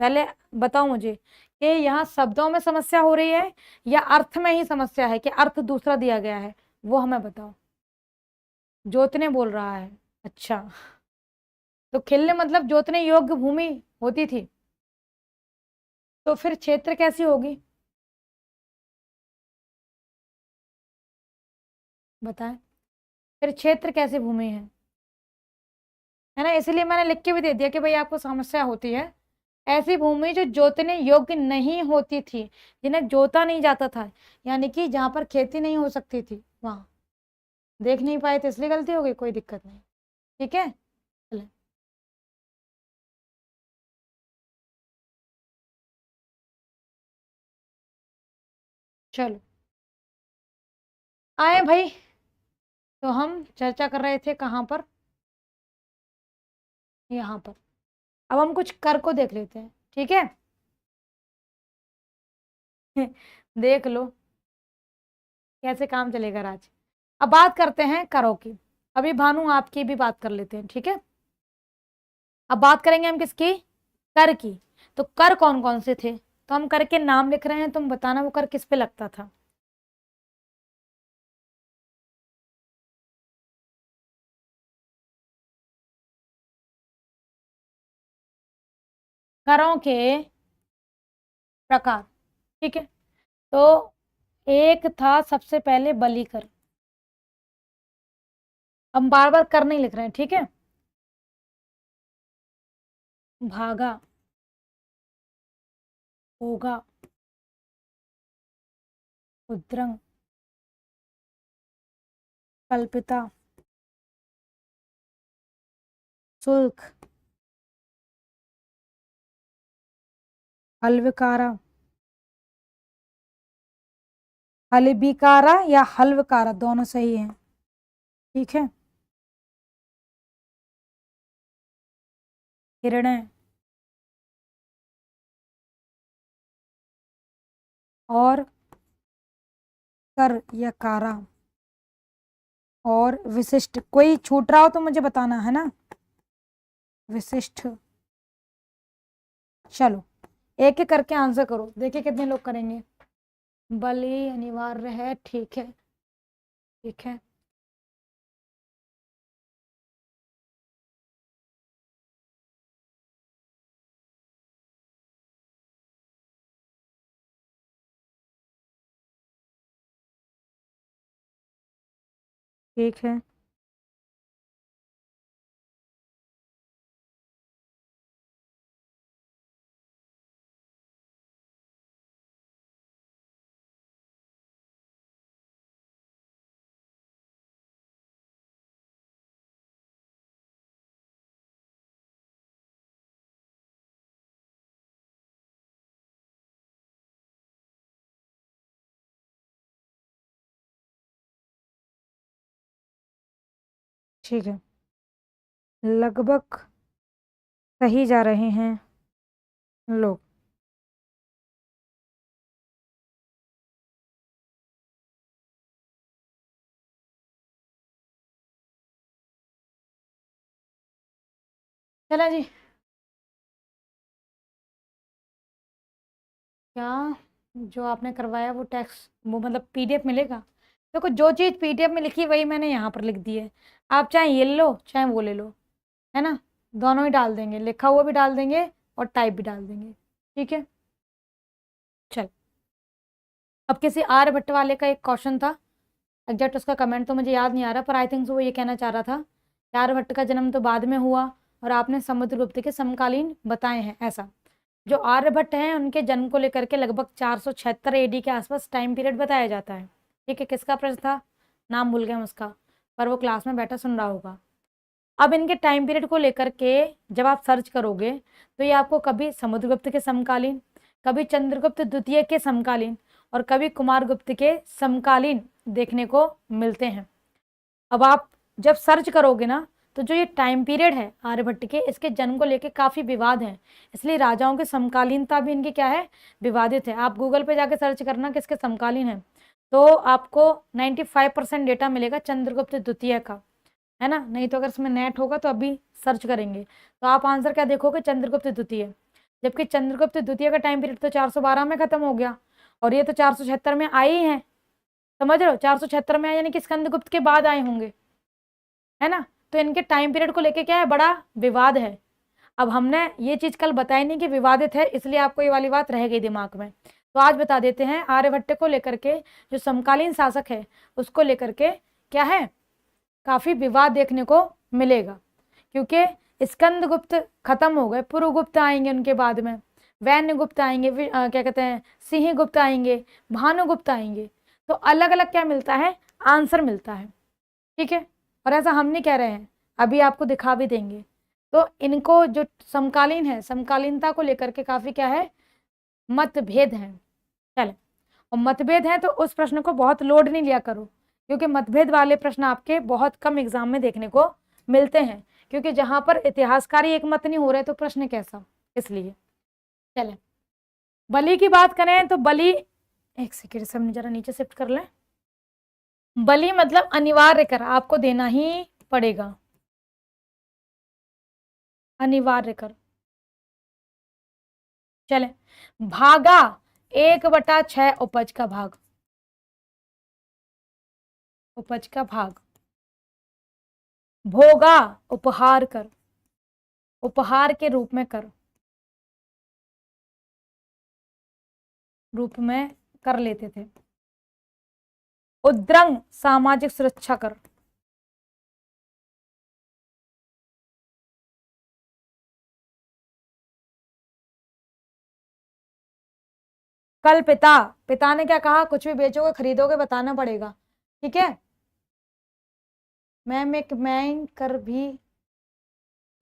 पहले बताओ मुझे कि यहाँ शब्दों में समस्या हो रही है या अर्थ में ही समस्या है, कि अर्थ दूसरा दिया गया है, वो हमें बताओ। जोतने बोल रहा है, अच्छा। तो खिल्य मतलब जोतने योग्य भूमि होती थी, तो फिर क्षेत्र कैसी होगी बताएं। फिर क्षेत्र कैसी भूमि है ना, इसलिए मैंने लिख के भी दे दिया कि भाई आपको समस्या होती है। ऐसी भूमि जो जोतने योग्य नहीं होती थी, जिन्हें जोता नहीं जाता था, यानी कि जहां पर खेती नहीं हो सकती थी, वहां देख नहीं पाए थे, इसलिए गलती हो गई, कोई दिक्कत नहीं। ठीक है चले। चलो आए भाई, तो हम चर्चा कर रहे थे कहाँ पर, यहाँ पर। अब हम कुछ कर को देख लेते हैं, ठीक है। देख लो कैसे काम चलेगा राज। अब बात करते हैं करों की। अभी भानु आपकी भी बात कर लेते हैं, ठीक है। अब बात करेंगे हम किसकी, कर की। तो कर कौन कौन से थे, तो हम कर के नाम लिख रहे हैं, तुम बताना वो कर किस पे लगता था। करों के प्रकार, ठीक है। तो एक था सबसे पहले बलि कर। हम बार बार कर नहीं लिख रहे हैं, ठीक है। भागा, होगा, उद्रंग, कल्पिता, शुल्क, हल्वकारा, हलबिकारा या हल्वकारा दोनों सही है, ठीक है। हिरण्य और कर या कारा और विशिष्ट। कोई छूट रहा हो तो मुझे बताना है ना, विशिष्ट। चलो एक एक करके आंसर करो, देखिए कितने लोग करेंगे। बलि अनिवार्य है, ठीक है, ठीक है। ठीक है, ठीक है, लगभग सही जा रहे हैं लोग। चला जी, क्या जो आपने करवाया वो टैक्स, वो मतलब पीडीएफ मिलेगा। देखो जो चीज़ पीडीएफ में लिखी वही मैंने यहाँ पर लिख दी है, आप चाहे ये लो चाहे वो ले लो, है ना। दोनों ही डाल देंगे, लिखा हुआ भी डाल देंगे और टाइप भी डाल देंगे, ठीक है। चल, अब किसी आर्यभट्ट वाले का एक क्वेश्चन था, एग्जैक्ट उसका कमेंट तो मुझे याद नहीं आ रहा, पर आई थिंक वो ये कहना चाह रहा था कि आर्यभट्ट का जन्म तो बाद में हुआ और आपने समुद्रगुप्त के समकालीन बताए हैं, ऐसा। जो आर्यभट्ट हैं उनके जन्म को लेकर के लगभग 476 एडी के आसपास टाइम पीरियड बताया जाता है, ठीक है। किसका प्रश्न था, नाम भूल गए हम उसका, पर वो क्लास में बैठा सुन रहा होगा। अब इनके टाइम पीरियड को लेकर के जब आप सर्च करोगे तो ये आपको कभी समुद्रगुप्त के समकालीन, कभी चंद्रगुप्त द्वितीय के समकालीन, और कवि कुमारगुप्त के समकालीन देखने को मिलते हैं। अब आप जब सर्च करोगे ना, तो जो ये टाइम पीरियड है आर्यभट्ट के, इसके जन्म को लेके काफ़ी विवाद है, इसलिए राजाओं की समकालीनता भी इनकी क्या है, विवादित है। आप गूगल पे जाके सर्च करना किसके समकालीन है, तो आपको 95% डेटा मिलेगा चंद्रगुप्त द्वितीय का, है ना। नहीं तो अगर इसमें नेट होगा तो अभी सर्च करेंगे तो आप आंसर क्या देखोगे, चंद्रगुप्त द्वितीय। जबकि चंद्रगुप्त द्वितीय का टाइम पीरियड तो 412 में खत्म हो गया, और ये तो 476 में आई ही हैं, समझ रहे हो, 476 में आए यानी कि स्कंदगुप्त के बाद आए होंगे, है ना। तो इनके टाइम पीरियड को लेके क्या है, बड़ा विवाद है। अब हमने ये चीज कल बताई नहीं कि विवादित है, इसलिए आपको ये वाली बात रह गई दिमाग में। तो आज बता देते हैं, आर्यभट्ट को लेकर के जो समकालीन शासक है उसको लेकर के क्या है, काफी विवाद देखने को मिलेगा, क्योंकि स्कंदगुप्त खत्म हो गए, पुरुगुप्त आएंगे उनके बाद में, वैन्यगुप्त आएंगे, क्या कहते हैं, सिंहगुप्त आएंगे, भानुगुप्त आएंगे। तो अलग अलग क्या मिलता है, आंसर मिलता है, ठीक है। और ऐसा हम नहीं कह रहे हैं, अभी आपको दिखा भी देंगे। तो इनको जो समकालीन है, समकालीनता को लेकर के काफी क्या है, मतभेद है। चले, और मतभेद है तो उस प्रश्न को बहुत लोड नहीं लिया करो, क्योंकि मतभेद वाले प्रश्न आपके बहुत कम एग्जाम में देखने को मिलते हैं, क्योंकि जहां पर इतिहासकारी एक मत नहीं हो रहे तो प्रश्न कैसा, इसलिए। चले, बलि की बात करें तो बलि, एक सेकेंड से हम जरा नीचे शिफ्ट कर लें। बलि मतलब अनिवार्य कर, आपको देना ही पड़ेगा, अनिवार्य कर। चले, भागा 1/6 उपज का भाग, उपज का भाग। भोगा उपहार कर, उपहार के रूप में कर, रूप में कर लेते थे। उद्रंग सामाजिक सुरक्षा कर, कल पिता, पिता ने क्या कहा, कुछ भी बेचोगे खरीदोगे बताना पड़ेगा, ठीक है। मैम एक मैन कर भी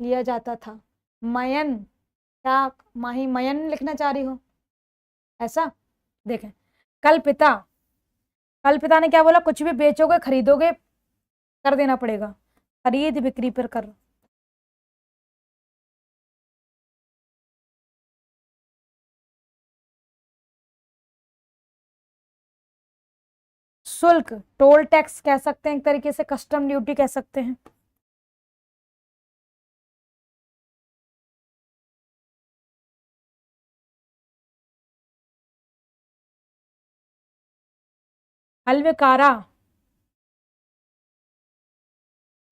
लिया जाता था, मयन, क्या माही मयन लिखना चाह रही हो ऐसा, देखें, कल पिता, कल पिता ने क्या बोला, कुछ भी बेचोगे खरीदोगे कर देना पड़ेगा, खरीद बिक्री पर कर। शुल्क, टोल टैक्स कह सकते हैं, एक तरीके से कस्टम ड्यूटी कह सकते हैं। अलविकारा,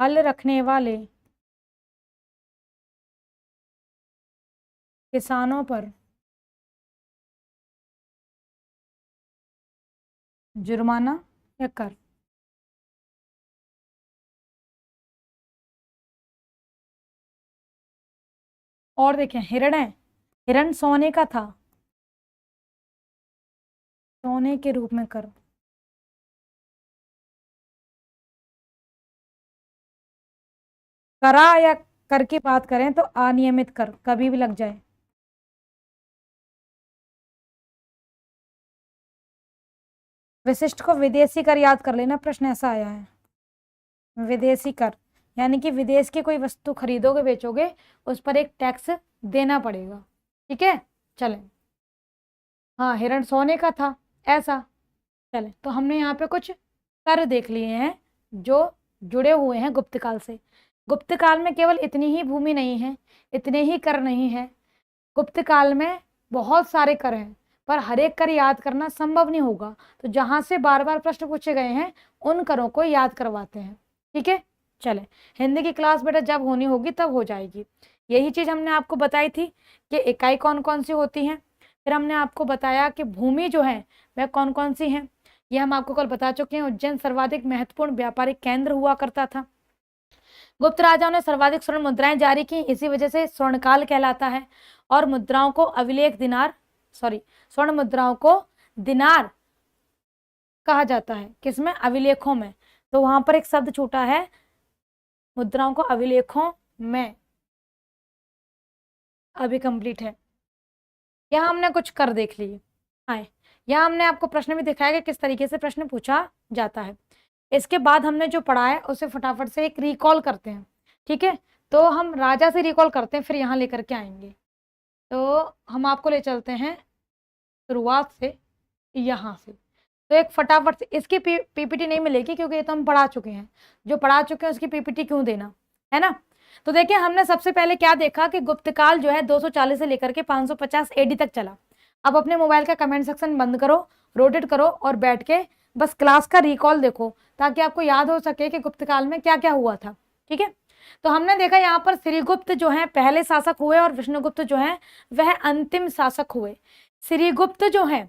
हल रखने वाले किसानों पर जुर्माना या कर। और देखें, हिरण है, हिरण सोने का था, सोने के रूप में कर। करा या कर की बात करें तो अनियमित कर, कभी भी लग जाए। विशिष्ट को विदेशी कर याद कर लेना, प्रश्न ऐसा आया है, विदेशी कर यानी कि विदेश की कोई वस्तु खरीदोगे बेचोगे उस पर एक टैक्स देना पड़ेगा, ठीक है। चले, हाँ हिरण सोने का था ऐसा। चले, तो हमने यहाँ पे कुछ कर देख लिए हैं जो जुड़े हुए हैं गुप्त काल से। गुप्त काल में केवल इतनी ही भूमि नहीं है, इतने ही कर नहीं है, गुप्त काल में बहुत सारे कर हैं, पर हर एक कर याद करना संभव नहीं होगा, तो जहां से बार बार प्रश्न पूछे गए हैं उन करों को याद करवाते हैं, ठीक है। चले, हिंदी की क्लास बेटा जब होनी होगी तब हो जाएगी। यही चीज हमने आपको बताई थी कि इकाई कौन कौन सी होती हैं, फिर हमने आपको बताया कि भूमि जो है वह कौन कौन सी है, ये हम आपको कल बता चुके हैं। उज्जैन सर्वाधिक महत्वपूर्ण व्यापारिक केंद्र हुआ करता था। गुप्त राजाओं ने सर्वाधिक स्वर्ण मुद्राएं जारी की, इसी वजह से स्वर्णकाल कहलाता है। और मुद्राओं को अभिलेख दिनार, सॉरी, स्वर्ण मुद्राओं को दिनार कहा जाता है, किसमें, अभिलेखों में। तो वहां पर एक शब्द छूटा है, मुद्राओं को अभिलेखों में, अभी कंप्लीट है। यहाँ हमने कुछ कर देख लिए आए, यहाँ हमने आपको प्रश्न भी दिखाया कि किस तरीके से प्रश्न पूछा जाता है। इसके बाद हमने जो पढ़ा है उसे फटाफट से एक रिकॉल करते हैं, ठीक है। तो हम राजा से रिकॉल करते हैं, फिर यहाँ लेकर के आएंगे। तो हम आपको ले चलते हैं शुरुआत से, यहाँ से। तो एक फटाफट से इसकी पीपीटी नहीं मिलेगी क्योंकि ये तो हम पढ़ा चुके हैं। जो पढ़ा चुके हैं उसकी पीपीटी क्यों देना, है ना। तो देखिए हमने सबसे पहले क्या देखा कि गुप्तकाल जो है 240 से लेकर के 550 एडी तक चला। अब अपने मोबाइल का कमेंट सेक्शन बंद करो, रोटेट करो और बैठ के बस क्लास का रिकॉल देखो, ताकि आपको याद हो सके कि गुप्तकाल में क्या क्या हुआ था, ठीक है। तो हमने देखा यहाँ पर श्रीगुप्त जो है पहले शासक हुए और विष्णुगुप्त जो है वह अंतिम शासक हुए। श्रीगुप्त जो है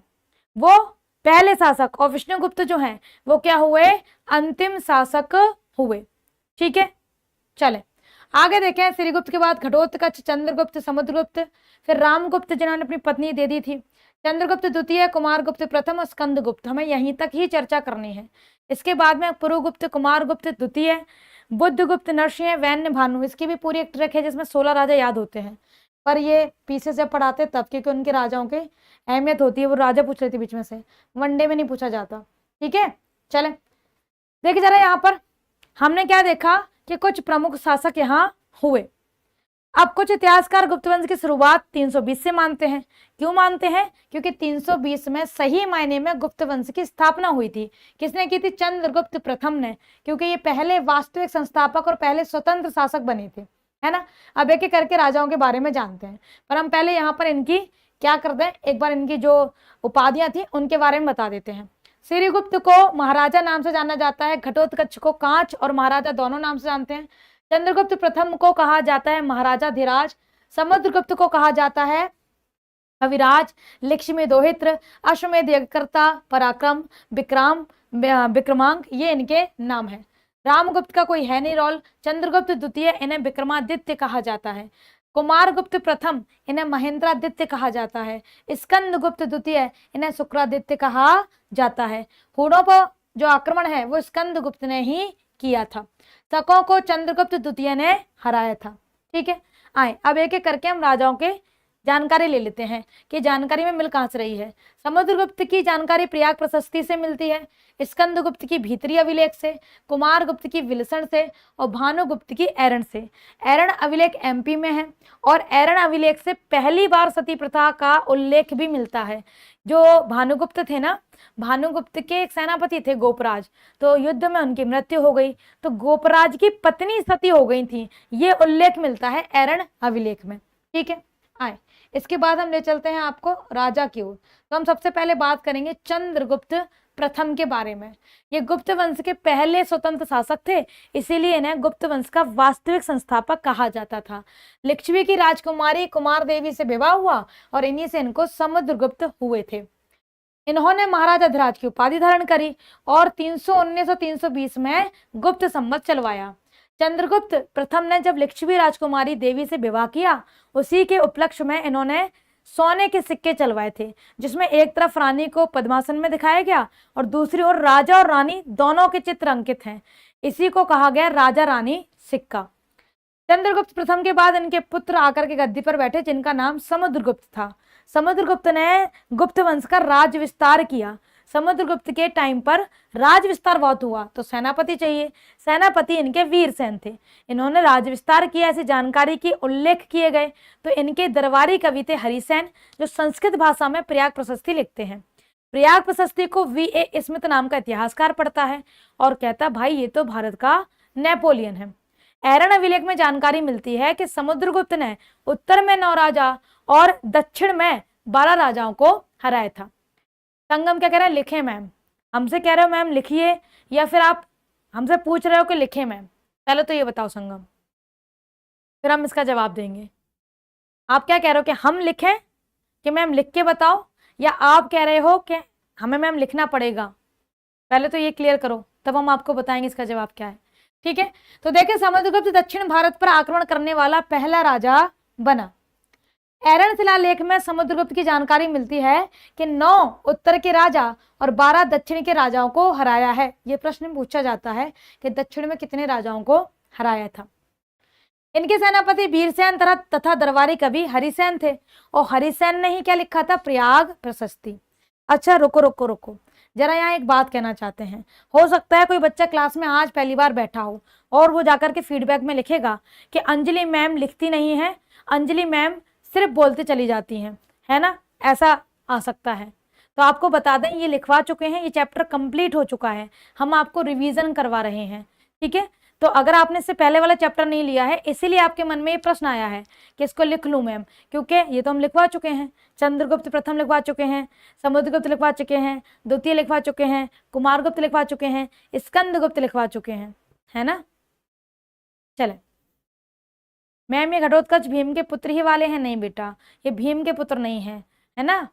वो पहले शासक और विष्णुगुप्त जो है वो क्या हुए, अंतिम शासक हुए, ठीक है। चले आगे देखें। श्रीगुप्त के बाद घटोत्कच, चंद्रगुप्त, समुद्रगुप्त, फिर रामगुप्त जिन्होंने अपनी पत्नी दे दी थी, चंद्रगुप्त द्वितीय, कुमारगुप्त प्रथम और स्कंदगुप्त। हमें यहीं तक ही चर्चा करनी है। इसके बाद में पुरुगुप्त, कुमारगुप्त द्वितीय, बुद्धगुप्त, नरसिंह, वैन्य, भानु। इसकी भी पूरी एक ट्रैक है जिसमें 16 राजा याद होते हैं, पर ये पीछे से पढ़ाते तब, क्योंकि उनके राजाओं की अहमियत होती है। वो राजा पूछ रहे थे बीच में से, वनडे में नहीं पूछा जाता, ठीक है। चले देखिए जरा, यहाँ पर हमने क्या देखा कि कुछ प्रमुख शासक यहाँ हुए। अब कुछ इतिहासकार गुप्त वंश की शुरुआत 320 से मानते हैं। क्यों मानते हैं? क्योंकि 320 में सही मायने में गुप्त वंश की स्थापना हुई थी। किसने की थी? चंद्रगुप्त प्रथम ने, क्योंकि ये पहले वास्तविक संस्थापक और पहले स्वतंत्र शासक बने थे, है ना। अब एक एक करके राजाओं के बारे में जानते हैं, पर हम पहले यहाँ पर इनकी क्या कर दें, एक बार इनकी जो उपाधियां थी उनके बारे में बता देते हैं। श्रीगुप्त को महाराजा नाम से जाना जाता है, घटोत्कच को कांच और महाराजा दोनों नाम से जानते हैं, चंद्रगुप्त प्रथम को कहा जाता है महाराजा धीराज, समुद्रगुप्त को कहा जाता है कविराज, लक्ष्मी दोहित्र, अश्वमेध यज्ञकर्ता, पराक्रम, विक्रम, विक्रमांक, ये इनके नाम है। रामगुप्त का कोई है नहीं रोल। चंद्रगुप्त द्वितीय, इन्हें विक्रमादित्य कहा जाता है। कुमारगुप्त प्रथम, इन्हें महेंद्रादित्य कहा जाता है। स्कंदगुप्त द्वितीय, इन्हें शुक्रादित्य कहा जाता है। हूणों पर जो आक्रमण है वो स्कंदगुप्त ने ही किया था। शकों को चंद्रगुप्त द्वितीय ने हराया था, ठीक है। आए अब एक एक करके हम राजाओं के जानकारी ले लेते हैं कि जानकारी में मिल कहां से रही है। समुद्रगुप्त की जानकारी प्रयाग प्रशस्ति से मिलती है, स्कंदगुप्त की भीतरी अभिलेख से, कुमारगुप्त की विलसण से और भानुगुप्त की एरण से। एरण अभिलेख एमपी में है और एरण अभिलेख से पहली बार सती प्रथा का उल्लेख भी मिलता है। जो भानुगुप्त थे ना, भानुगुप्त के एक सेनापति थे गोपराज, तो युद्ध में उनकी मृत्यु हो गई, तो गोपराज की पत्नी सती हो गई थी। ये उल्लेख मिलता है एरण अभिलेख में, ठीक है। आए इसके बाद हम ले चलते हैं आपको राजा की ओर। तो हम सबसे पहले बात करेंगे चंद्रगुप्त प्रथम के बारे में। ये गुप्त वंश के पहले स्वतंत्र शासक थे, इसीलिए इन्हें गुप्त वंश का वास्तविक संस्थापक कहा जाता था। लिच्छवी की राजकुमारी कुमार देवी से विवाह हुआ और इन्हीं से इनको समुद्रगुप्त हुए थे। इन्होंने महाराजा धीराज की उपाधि धारण करी और 319 और 320 में गुप्त संवत चलवाया। चंद्रगुप्त प्रथम ने जब लिच्छवी राजकुमारी देवी से विवाह किया, उसी के उपलक्ष्य में इन्होंने सोने के सिक्के चलवाए थे, जिसमें एक तरफ रानी को पद्मासन में दिखाया गया और दूसरी ओर राजा और रानी दोनों के चित्र अंकित हैं। इसी को कहा गया राजा रानी सिक्का। चंद्रगुप्त प्रथम के बाद इनके पुत्र आकर के गद्दी पर बैठे, जिनका नाम समुद्रगुप्त था। समुद्रगुप्त ने गुप्त वंश का राज विस्तार किया। समुद्रगुप्त के टाइम पर राज विस्तार बहुत हुआ, तो सेनापति चाहिए। सेनापति इनके वीरसेन थे। इन्होंने राज विस्तार किया, ऐसी जानकारी की उल्लेख किए गए। तो इनके दरबारी कवि थे हरिसेन, जो संस्कृत भाषा में प्रयाग प्रशस्ति लिखते हैं। प्रयाग प्रशस्ति को V.A. स्मिथ नाम का इतिहासकार पढ़ता है और कहता भाई ये तो भारत का नेपोलियन है। एरण अभिलेख में जानकारी मिलती है कि समुद्रगुप्त ने उत्तर में 9 राजा और दक्षिण में 12 राजाओं को हराया था। संगम क्या कह रहा है? लिखे मैम। हमसे कह रहे हो मैम लिखिए, या फिर आप हमसे पूछ रहे हो कि लिखे मैम? पहले तो ये बताओ संगम, फिर हम इसका जवाब देंगे। आप क्या कह रहे हो कि हम लिखें कि मैम लिख के बताओ, या आप कह रहे हो कि हमें मैम लिखना पड़ेगा? पहले तो ये क्लियर करो, तब हम आपको बताएंगे इसका जवाब क्या है, ठीक है। तो देखिए समुद्रगुप्त दक्षिण भारत पर आक्रमण करने वाला पहला राजा बना। एरण शिलालेख में समुद्रगुप्त की जानकारी मिलती है कि 9 उत्तर के राजा और 12 दक्षिण के राजाओं को हराया है। यह प्रश्न पूछा जाता है कि दक्षिण में कितने राजाओं को हराया था। इनके सेनापति वीरसेन तथा दरबारी कवि हरिसेन थे, और हरिसेन ने ही क्या लिखा था? प्रयाग प्रशस्ति। अच्छा रुको रुको रुको, जरा यहाँ एक बात कहना चाहते हैं। हो सकता है कोई बच्चा क्लास में आज पहली बार बैठा हो और वो जाकर के फीडबैक में लिखेगा कि अंजलि मैम लिखती नहीं है, अंजलि मैम सिर्फ बोलते चली जाती हैं, है ना, ऐसा आ सकता है। तो आपको बता दें ये लिखवा चुके हैं, ये चैप्टर कंप्लीट हो चुका है, हम आपको रिवीजन करवा रहे हैं, ठीक है। तो अगर आपने इससे पहले वाला चैप्टर नहीं लिया है, इसीलिए आपके मन में ये प्रश्न आया है कि इसको लिख लूं मैम, क्योंकि ये तो हम लिखवा चुके हैं। चंद्रगुप्त प्रथम लिखवा चुके हैं, समुद्रगुप्त लिखवा चुके हैं, द्वितीय लिखवा चुके हैं, कुमारगुप्त लिखवा चुके हैं, स्कंदगुप्त लिखवा चुके हैं, है ना। चले मैम ये घटोत्कच भीम के पुत्र ही वाले हैं? नहीं बेटा, ये भीम के पुत्र नहीं है, है ना।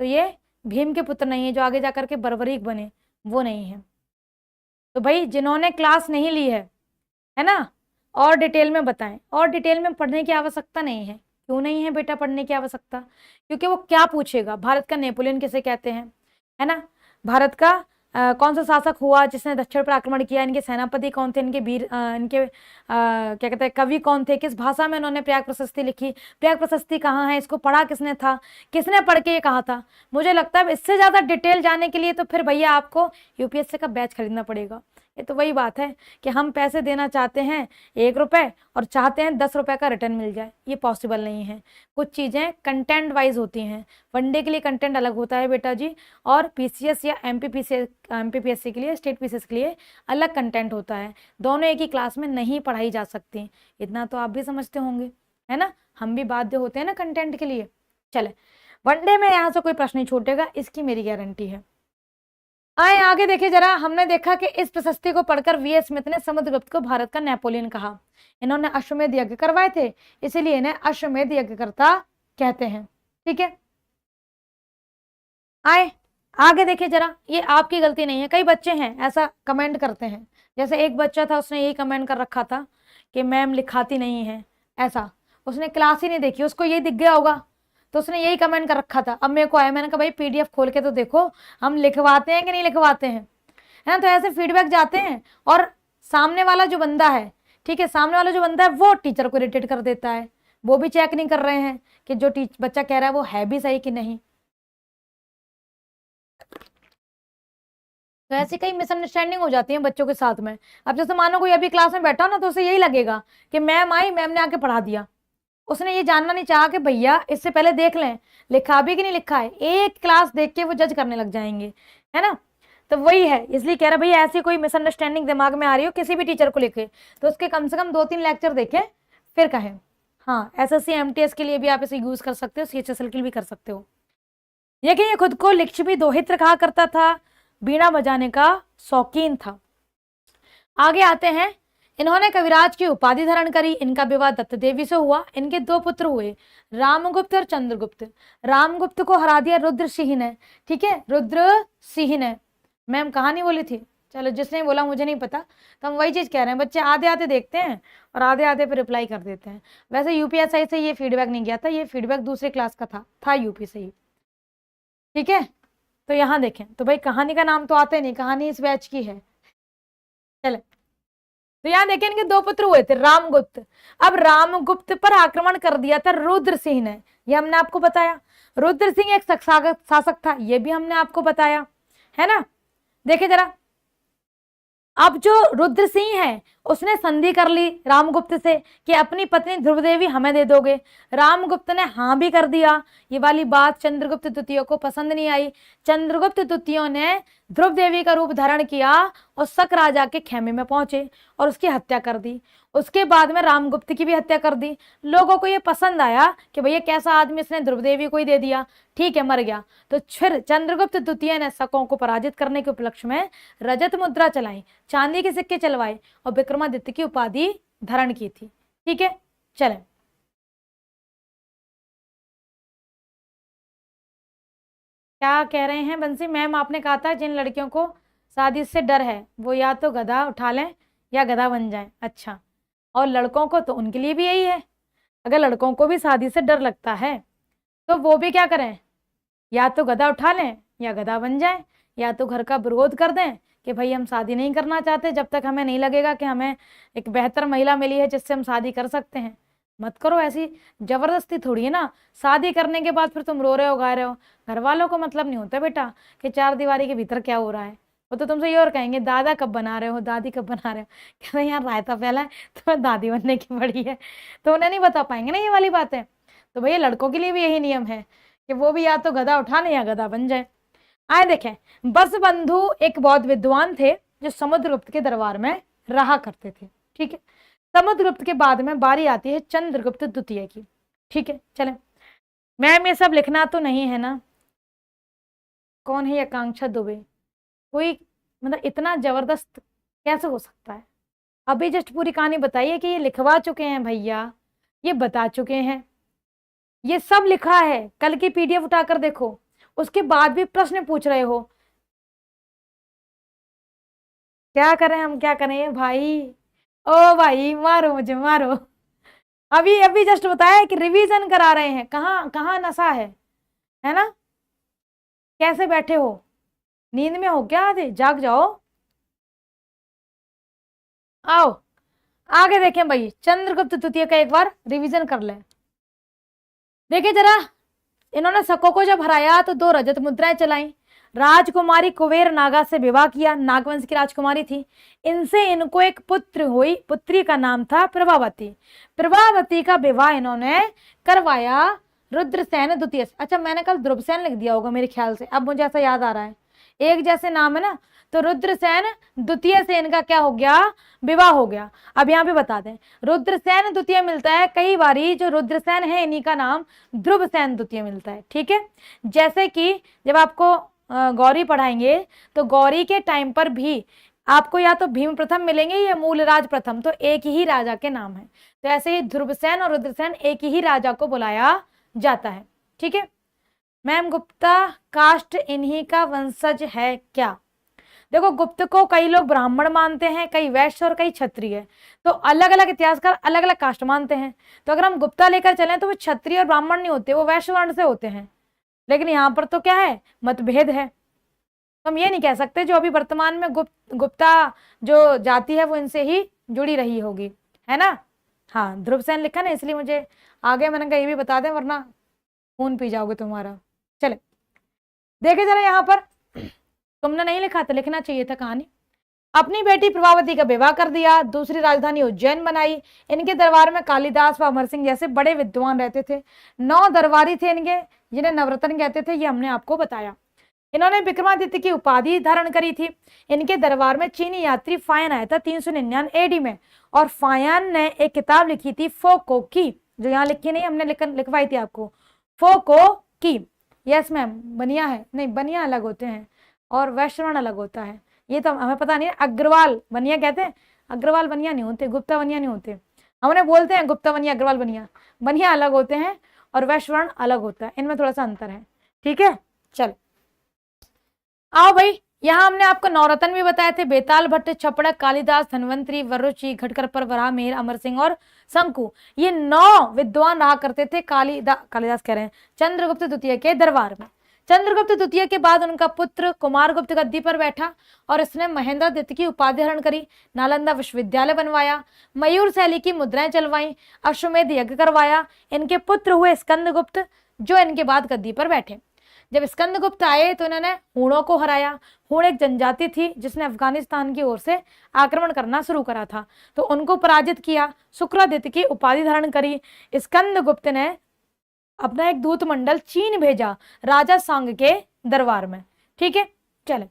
तो ये भीम के पुत्र नहीं है, जो आगे जाकर के बर्बरीक बने वो नहीं है। तो भाई जिन्होंने क्लास नहीं ली है ना, और डिटेल में बताएं। और डिटेल में पढ़ने की आवश्यकता नहीं है। क्यों नहीं है बेटा पढ़ने की आवश्यकता? क्योंकि वो क्या पूछेगा, भारत का नेपोलियन किसे कहते हैं, है ना, भारत का कौन सा शासक हुआ जिसने दक्षिण पर आक्रमण किया, इनके सेनापति कौन थे, इनके वीर इनके क्या कहते हैं कवि कौन थे, किस भाषा में उन्होंने प्रयाग प्रशस्ति लिखी, प्रयाग प्रशस्ति कहाँ है, इसको पढ़ा किसने था, किसने पढ़ के ये कहा था। मुझे लगता है इससे ज़्यादा डिटेल जाने के लिए तो फिर भैया आपको यूपीएससी का बैच खरीदना पड़ेगा। ये तो वही बात है कि हम पैसे देना चाहते हैं 1 रुपये और चाहते हैं 10 रुपये का रिटर्न मिल जाए, ये पॉसिबल नहीं है। कुछ चीज़ें कंटेंट वाइज होती हैं, वनडे के लिए कंटेंट अलग होता है बेटा जी, और पीसीएस या एमपीपीएससी के लिए, स्टेट पीसीएस के लिए अलग कंटेंट होता है। दोनों एक ही क्लास में नहीं पढ़ाई जा सकती, इतना तो आप भी समझते होंगे, है ना। हम भी बाध्य होते हैं ना कंटेंट के लिए। चले वनडे में यहाँ से कोई प्रश्न नहीं छूटेगा, इसकी मेरी गारंटी है। आए आगे देखिए जरा, हमने देखा कि इस प्रशस्ति को पढ़कर वी.एस. स्मिथ ने समुद्रगुप्त को भारत का नेपोलियन कहा। इन्होंने अश्वमेध यज्ञ करवाए थे, इसीलिए इन्हें अश्वमेध यज्ञकर्ता कहते हैं, ठीक है। आए आगे देखिए जरा, ये आपकी गलती नहीं है, कई बच्चे हैं ऐसा कमेंट करते हैं। जैसे एक बच्चा था, उसने यही कमेंट कर रखा था कि मैम लिखाती नहीं है, ऐसा, उसने क्लास ही नहीं देखी, उसको यही दिख गया होगा, तो उसने यही कमेंट कर रखा था। अब मेरे को आया, मैंने कहा भाई पीडीएफ खोल के तो देखो हम लिखवाते हैं कि नहीं लिखवाते हैं, है ना। तो ऐसे फीडबैक जाते हैं और सामने वाला जो बंदा है, ठीक है, सामने वाला जो बंदा है वो टीचर को इरिटेट कर देता है, वो भी चेक नहीं कर रहे हैं कि जो बच्चा कह रहा है वो है भी सही कि नहीं। तो ऐसी कई मिसअंडरस्टैंडिंग हो जाती है बच्चों के साथ में। अब जैसे मानो कोई अभी क्लास में बैठा ना, तो उसे यही लगेगा कि मैम आई, मैम ने आके पढ़ा दिया, उसने ये जानना नहीं चाहा कि भैया इससे पहले देख लें लिखा भी कि नहीं लिखा है। एक क्लास देख के वो जज करने लग जाएंगे, है ना। तो वही है, इसलिए कह रहा भैया ऐसी कोई मिसअंडरस्टैंडिंग दिमाग में आ रही हो किसी भी टीचर को लिखे तो उसके कम से कम 2-3 लेक्चर देखें फिर कहें। हाँ, एसएससी एमटीएस के लिए भी आप इसे यूज कर सकते हो, सीएचएसएल के लिए भी कर सकते हो। लेकिन ये खुद को लिच्छवी दोहित्र कहा करता था, बीड़ा बजाने का शौकीन था। आगे आते हैं, इन्होंने कविराज की उपाधि धारण करी। इनका विवाह दत्त देवी से हुआ। इनके 2 पुत्र हुए, रामगुप्त और चंद्रगुप्त। रामगुप्त को हरा दिया रुद्र सिंह ने, ठीक है, रुद्र सिंह ने। मैम कहानी बोली थी, चलो जिसने बोला मुझे नहीं पता, तो हम वही चीज कह रहे हैं। बच्चे आधे आधे देखते हैं और आधे आधे पे रिप्लाई कर देते हैं। वैसे यूपीएससी से ये फीडबैक नहीं गया था, ये फीडबैक दूसरे क्लास का था यूपी से ही, ठीक है। तो यहाँ देखें, तो भाई कहानी का नाम तो आते नहीं, कहानी इस बैच की है। चले, तो यहाँ देखें इनके 2 पुत्र हुए थे, रामगुप्त। अब रामगुप्त पर आक्रमण कर दिया था रुद्र सिंह ने, ये हमने आपको बताया। रुद्र सिंह एक शासक था, ये भी हमने आपको बताया, है ना। देखिए जरा, अब जो रुद्र सिंह है उसने संधि कर ली रामगुप्त से कि अपनी पत्नी ध्रुव देवी हमें दे दोगे। रामगुप्त ने हाँ भी कर दिया। ये वाली बात चंद्रगुप्त द्वितीय को पसंद नहीं आई। चंद्रगुप्त द्वितीय ने ध्रुव देवी का रूप धारण किया और शक राजा के खेमे में पहुंचे और उसकी हत्या कर दी। उसके बाद में रामगुप्त की भी हत्या कर दी। लोगों को ये पसंद आया कि भैया कैसा आदमी, इसने ध्रुव देवी को ही दे दिया, ठीक है, मर गया। तो फिर चंद्रगुप्त द्वितीय ने शकों को पराजित करने के उपलक्ष्य में रजत मुद्रा चलाई, चांदी के सिक्के चलवाए और विक्रमादित्य की उपाधि धारण की थी, ठीक है। चले, क्या कह रहे हैं बंसी मैम? आपने कहा था जिन लड़कियों को शादी से डर है वो या तो गधा उठा लें या गधा बन जाएं। अच्छा, और लड़कों को तो उनके लिए भी यही है, अगर लड़कों को भी शादी से डर लगता है तो वो भी क्या करें, या तो गधा उठा लें या गधा बन जाएं, या तो घर का विरोध कर दें कि भाई हम शादी नहीं करना चाहते जब तक हमें नहीं लगेगा कि हमें एक बेहतर महिला मिली है जिससे हम शादी कर सकते हैं। मत करो ऐसी, जबरदस्ती थोड़ी है ना। शादी करने के बाद फिर तुम रो रहे हो गा रहे हो, घर वालों को मतलब नहीं होता बेटा कि चार दीवारी के भीतर क्या हो रहा है। वो तो तुमसे ये और कहेंगे दादा कब बना रहे हो, दादी कब बना रहे हो। कहते यार रायता फैला है, तुम्हें दादी बनने की पड़ी है, तो उन्हें नहीं बता पाएंगे ना ये वाली बात है। तो भैया लड़कों के लिए भी यही नियम है कि वो भी या तो गधा उठा ले या गधा बन जाए। आए देखें, बसबंधु एक बहुत विद्वान थे जो समुद्रगुप्त के दरबार में रहा करते थे। ठीक है, समुद्रगुप्त के बाद में बारी आती है चंद्रगुप्त द्वितीय की। ठीक है, चलें। मैम ये सब लिखना तो नहीं है ना? कौन है आकांक्षा दुबे? कोई मतलब इतना जबरदस्त कैसे हो सकता है? अभी जस्ट पूरी कहानी बताइए कि ये लिखवा चुके हैं भैया, ये बता चुके हैं, ये सब लिखा है। कल की पीडीएफ उठाकर देखो, उसके बाद भी प्रश्न पूछ रहे हो। क्या करें हम, क्या करें भाई? ओ भाई मारो मुझे मारो। अभी अभी जस्ट बताया कि रिवीजन करा रहे हैं, कहाँ कहाँ नशा है ना? कैसे बैठे हो, नींद में हो क्या? आधे जाग जाओ, आओ आगे देखें भाई। चंद्रगुप्त द्वितीय का एक बार रिवीजन कर लें। देखिए जरा, इन्होंने शकों को जब हराया तो 2 रजत मुद्राएं चलाई, राजकुमारी कुबेर नागा से विवाह किया, नागवंश की राजकुमारी थी। इनसे इनको एक पुत्र हुई, पुत्री का नाम था प्रभावती। प्रभावती का विवाह इन्होंने करवाया रुद्रसेन द्वितीय से। अच्छा मैंने कल ध्रुवसेन लिख दिया होगा मेरे ख्याल से, अब मुझे ऐसा याद आ रहा है, एक जैसे नाम है ना। तो रुद्रसेन द्वितीय से इनका क्या हो गया, विवाह हो गया। अब यहाँ पे बता दें, रुद्रसेन द्वितीय मिलता है कई बारी, जो रुद्रसेन है इन्हीं का नाम ध्रुवसेन द्वितीय मिलता है। ठीक है, जैसे कि जब आपको गौरी पढ़ाएंगे तो गौरी के टाइम पर भी आपको या तो भीम प्रथम मिलेंगे या मूलराज प्रथम, तो एक ही राजा के नाम है। तो ऐसे ही ध्रुवसेन और रुद्रसेन एक ही राजा को बुलाया जाता है। ठीक है मैम, गुप्ता कास्ट इन्हीं का वंशज है क्या? देखो गुप्त को कई लोग ब्राह्मण मानते हैं, कई वैश्य और कई क्षत्रिय, तो अलग अलग इतिहासकार अलग अलग कास्ट मानते हैं। तो अगर हम गुप्ता लेकर चलें तो वो क्षत्रिय और ब्राह्मण नहीं होते, वो वैश्य वर्ण से होते हैं। लेकिन यहाँ पर तो क्या है, मतभेद है। तो हम ये नहीं कह सकते जो अभी वर्तमान में गुप्ता जो जाति है वो इनसे ही जुड़ी रही होगी, है ना? हाँ ध्रुवसेन लिखा ना, इसलिए मुझे आगे मैंने कहा ये भी बता दें वरना खून पी जाओगे तुम्हारा। चले देखे जरा, यहाँ पर तुमने नहीं लिखा था, लिखना चाहिए था कहानी। अपनी बेटी प्रभावती का विवाह कर दिया, दूसरी राजधानी उज्जैन बनाई। इनके दरबार में कालिदास व अमर सिंह जैसे बड़े विद्वान रहते थे। 9 दरबारी थे इनके, जिन्हें नवरत्न कहते थे, ये हमने आपको बताया। इन्होंने विक्रमादित्य की उपाधि धारण करी थी। इनके दरबार में चीनी यात्री फायन आया था 399 एडी में, और फायन ने एक किताब लिखी थी फोको की, जो यहाँ लिखी नहीं, हमने लिखवाई थी आपको, फोको की। यस मैम, बनिया है, नहीं बनिया अलग होते हैं और वैश्रवण अलग होता है, ये तो हमें पता नहीं है। अग्रवाल बनिया कहते हैं, अग्रवाल बनिया नहीं होते, गुप्ता बनिया नहीं होते। हमने बोलते हैं गुप्ता बनिया, अग्रवाल बनिया, बनिया अलग होते हैं और वैश्रवण अलग होता है, इनमें थोड़ा सा अंतर है। ठीक है चल आओ भाई, यहाँ हमने आपको नवरत्न भी बताए थे, बेताल भट्ट, छपड़क, कालिदास, धनवंतरी, वरुचि, घटकर पर, वराह मिहिर, अमर सिंह और शंकु, ये 9 विद्वान रहा करते थे कालिदास कह रहे हैं चंद्रगुप्त द्वितीय के दरबार में। चंद्रगुप्त द्वितीय के बाद उनका पुत्र कुमारगुप्त गद्दी पर बैठा और इसने महेंद्रगुप्त की उपाधि धारण करी, नालंदा विश्वविद्यालय बनवाया, मयूर शैली की मुद्राएं चलवाई, अश्वमेध यज्ञ करवाया। इनके पुत्र हुए स्कंदगुप्त, जो इनके बाद गद्दी पर बैठे। जब स्कंदगुप्त आए तो इन्होंने हूणों को हराया। हूण एक जनजाति थी जिसने अफगानिस्तान की ओर से आक्रमण करना शुरू करा था, तो उनको पराजित किया, शुक्रादित्य की उपाधि धारण करी। स्कंदगुप्त ने अपना एक दूत मंडल चीन भेजा राजा सांग के दरबार में। ठीक है चले,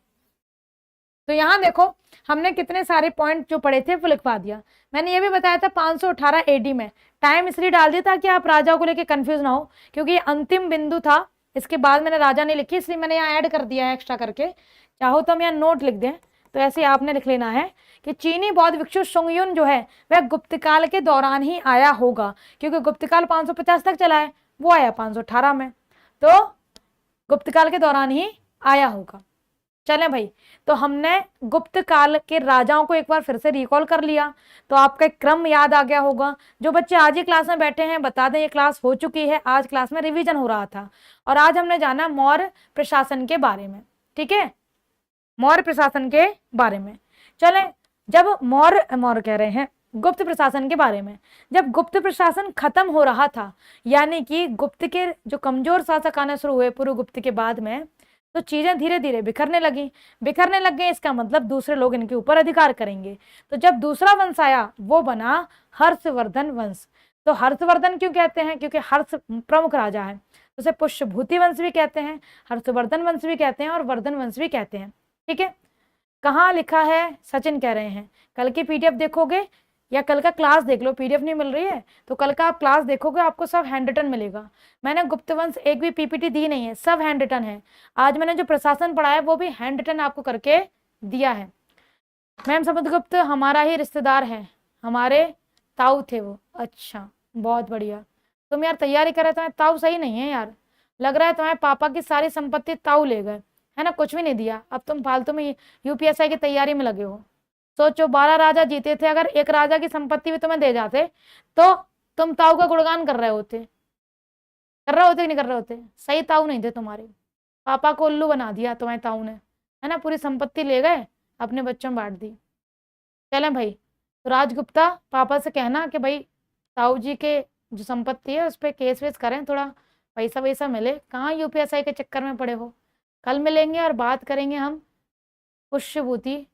तो यहाँ देखो हमने कितने सारे पॉइंट जो पढ़े थे वो लिखवा दिया। मैंने ये भी बताया था 518 एडी में, टाइम इसलिए डाल दिया ताकि आप राजाओं को लेकर कंफ्यूज ना हो, क्योंकि ये अंतिम बिंदु था। इसके बाद मैंने राजा नहीं लिखी, इसलिए मैंने यहाँ ऐड कर दिया है एक्स्ट्रा करके। चाहो तो हम यहाँ नोट लिख दें, तो ऐसे आपने लिख लेना है कि चीनी बौद्ध भिक्षु सुंगयुन जो है वह गुप्तकाल के दौरान ही आया होगा, क्योंकि गुप्तकाल 550 तक चला है, वो आया 518 में, तो गुप्तकाल के दौरान ही आया होगा। चलें भाई, तो हमने गुप्त काल के राजाओं को एक बार फिर से रिकॉल कर लिया, तो आपका एक क्रम याद आ गया होगा। जो बच्चे आज ही क्लास में बैठे हैं बता दें ये क्लास हो चुकी है, आज क्लास में रिवीजन हो रहा था, और आज हमने जाना मौर्य प्रशासन के बारे में। ठीक है, मौर्य प्रशासन के बारे में। चलें, जब मौर्य कह रहे हैं, गुप्त प्रशासन के बारे में। जब गुप्त प्रशासन खत्म हो रहा था, यानी कि गुप्त के जो कमजोर शासक आने शुरू हुए पूर्व गुप्त के बाद में, तो चीजें धीरे धीरे बिखरने लगी। बिखरने लग गई, इसका मतलब दूसरे लोग इनके ऊपर अधिकार करेंगे। तो जब दूसरा वंश आया वो बना हर्षवर्धन वंश। तो हर्षवर्धन क्यों कहते हैं? क्योंकि हर्ष प्रमुख राजा है। उसे पुष्यभूति वंश भी कहते हैं, हर्षवर्धन वंश भी कहते हैं और वर्धन वंश भी कहते हैं। ठीक है, कहाँ लिखा है? सचिन कह रहे हैं कल की पीडीएफ देखोगे या कल का क्लास देख लो, पीडीएफ नहीं मिल रही है तो कल का आप क्लास देखोगे, आपको सब हैंड रिटन मिलेगा। मैंने गुप्त वंश एक भी पीपीटी दी नहीं है, सब हैंड रिटन है। आज मैंने जो प्रशासन पढ़ाया है वो भी हैंड रिटन आपको करके दिया है। मैम समुद्रगुप्त हमारा ही रिश्तेदार है, हमारे ताऊ थे वो। अच्छा, बहुत बढ़िया। तुम यार तैयारी कर रहे, तुम्हें ताऊ सही नहीं है यार, लग रहा है तुम्हारे पापा की सारी संपत्ति ताऊ ले गए, है ना, कुछ भी नहीं दिया। अब तुम फालतू में यूपीएसआई की तैयारि में लगे हो। सोचो 12 राजा जीते थे, अगर एक राजा की संपत्ति भी तुम्हें दे जाते तो तुम ताऊ का गुणगान कर रहे होते। कर रहे होते कि नहीं कर रहे होते? सही ताऊ नहीं थे तुम्हारे, पापा को उल्लू बना दिया तुम्हारे ताऊ ने, है ना, पूरी संपत्ति ले गए, अपने बच्चों में बांट दी। चलें भाई, तो राजगुप्ता पापा से कहना कि भाई ताऊ जी के जो संपत्ति है उस पर केस वेस करें, थोड़ा पैसा वैसा मिले। कहाँ यूपीएसआई के चक्कर में पड़े हो। कल मिलेंगे और बात करेंगे हम पुष्यभूति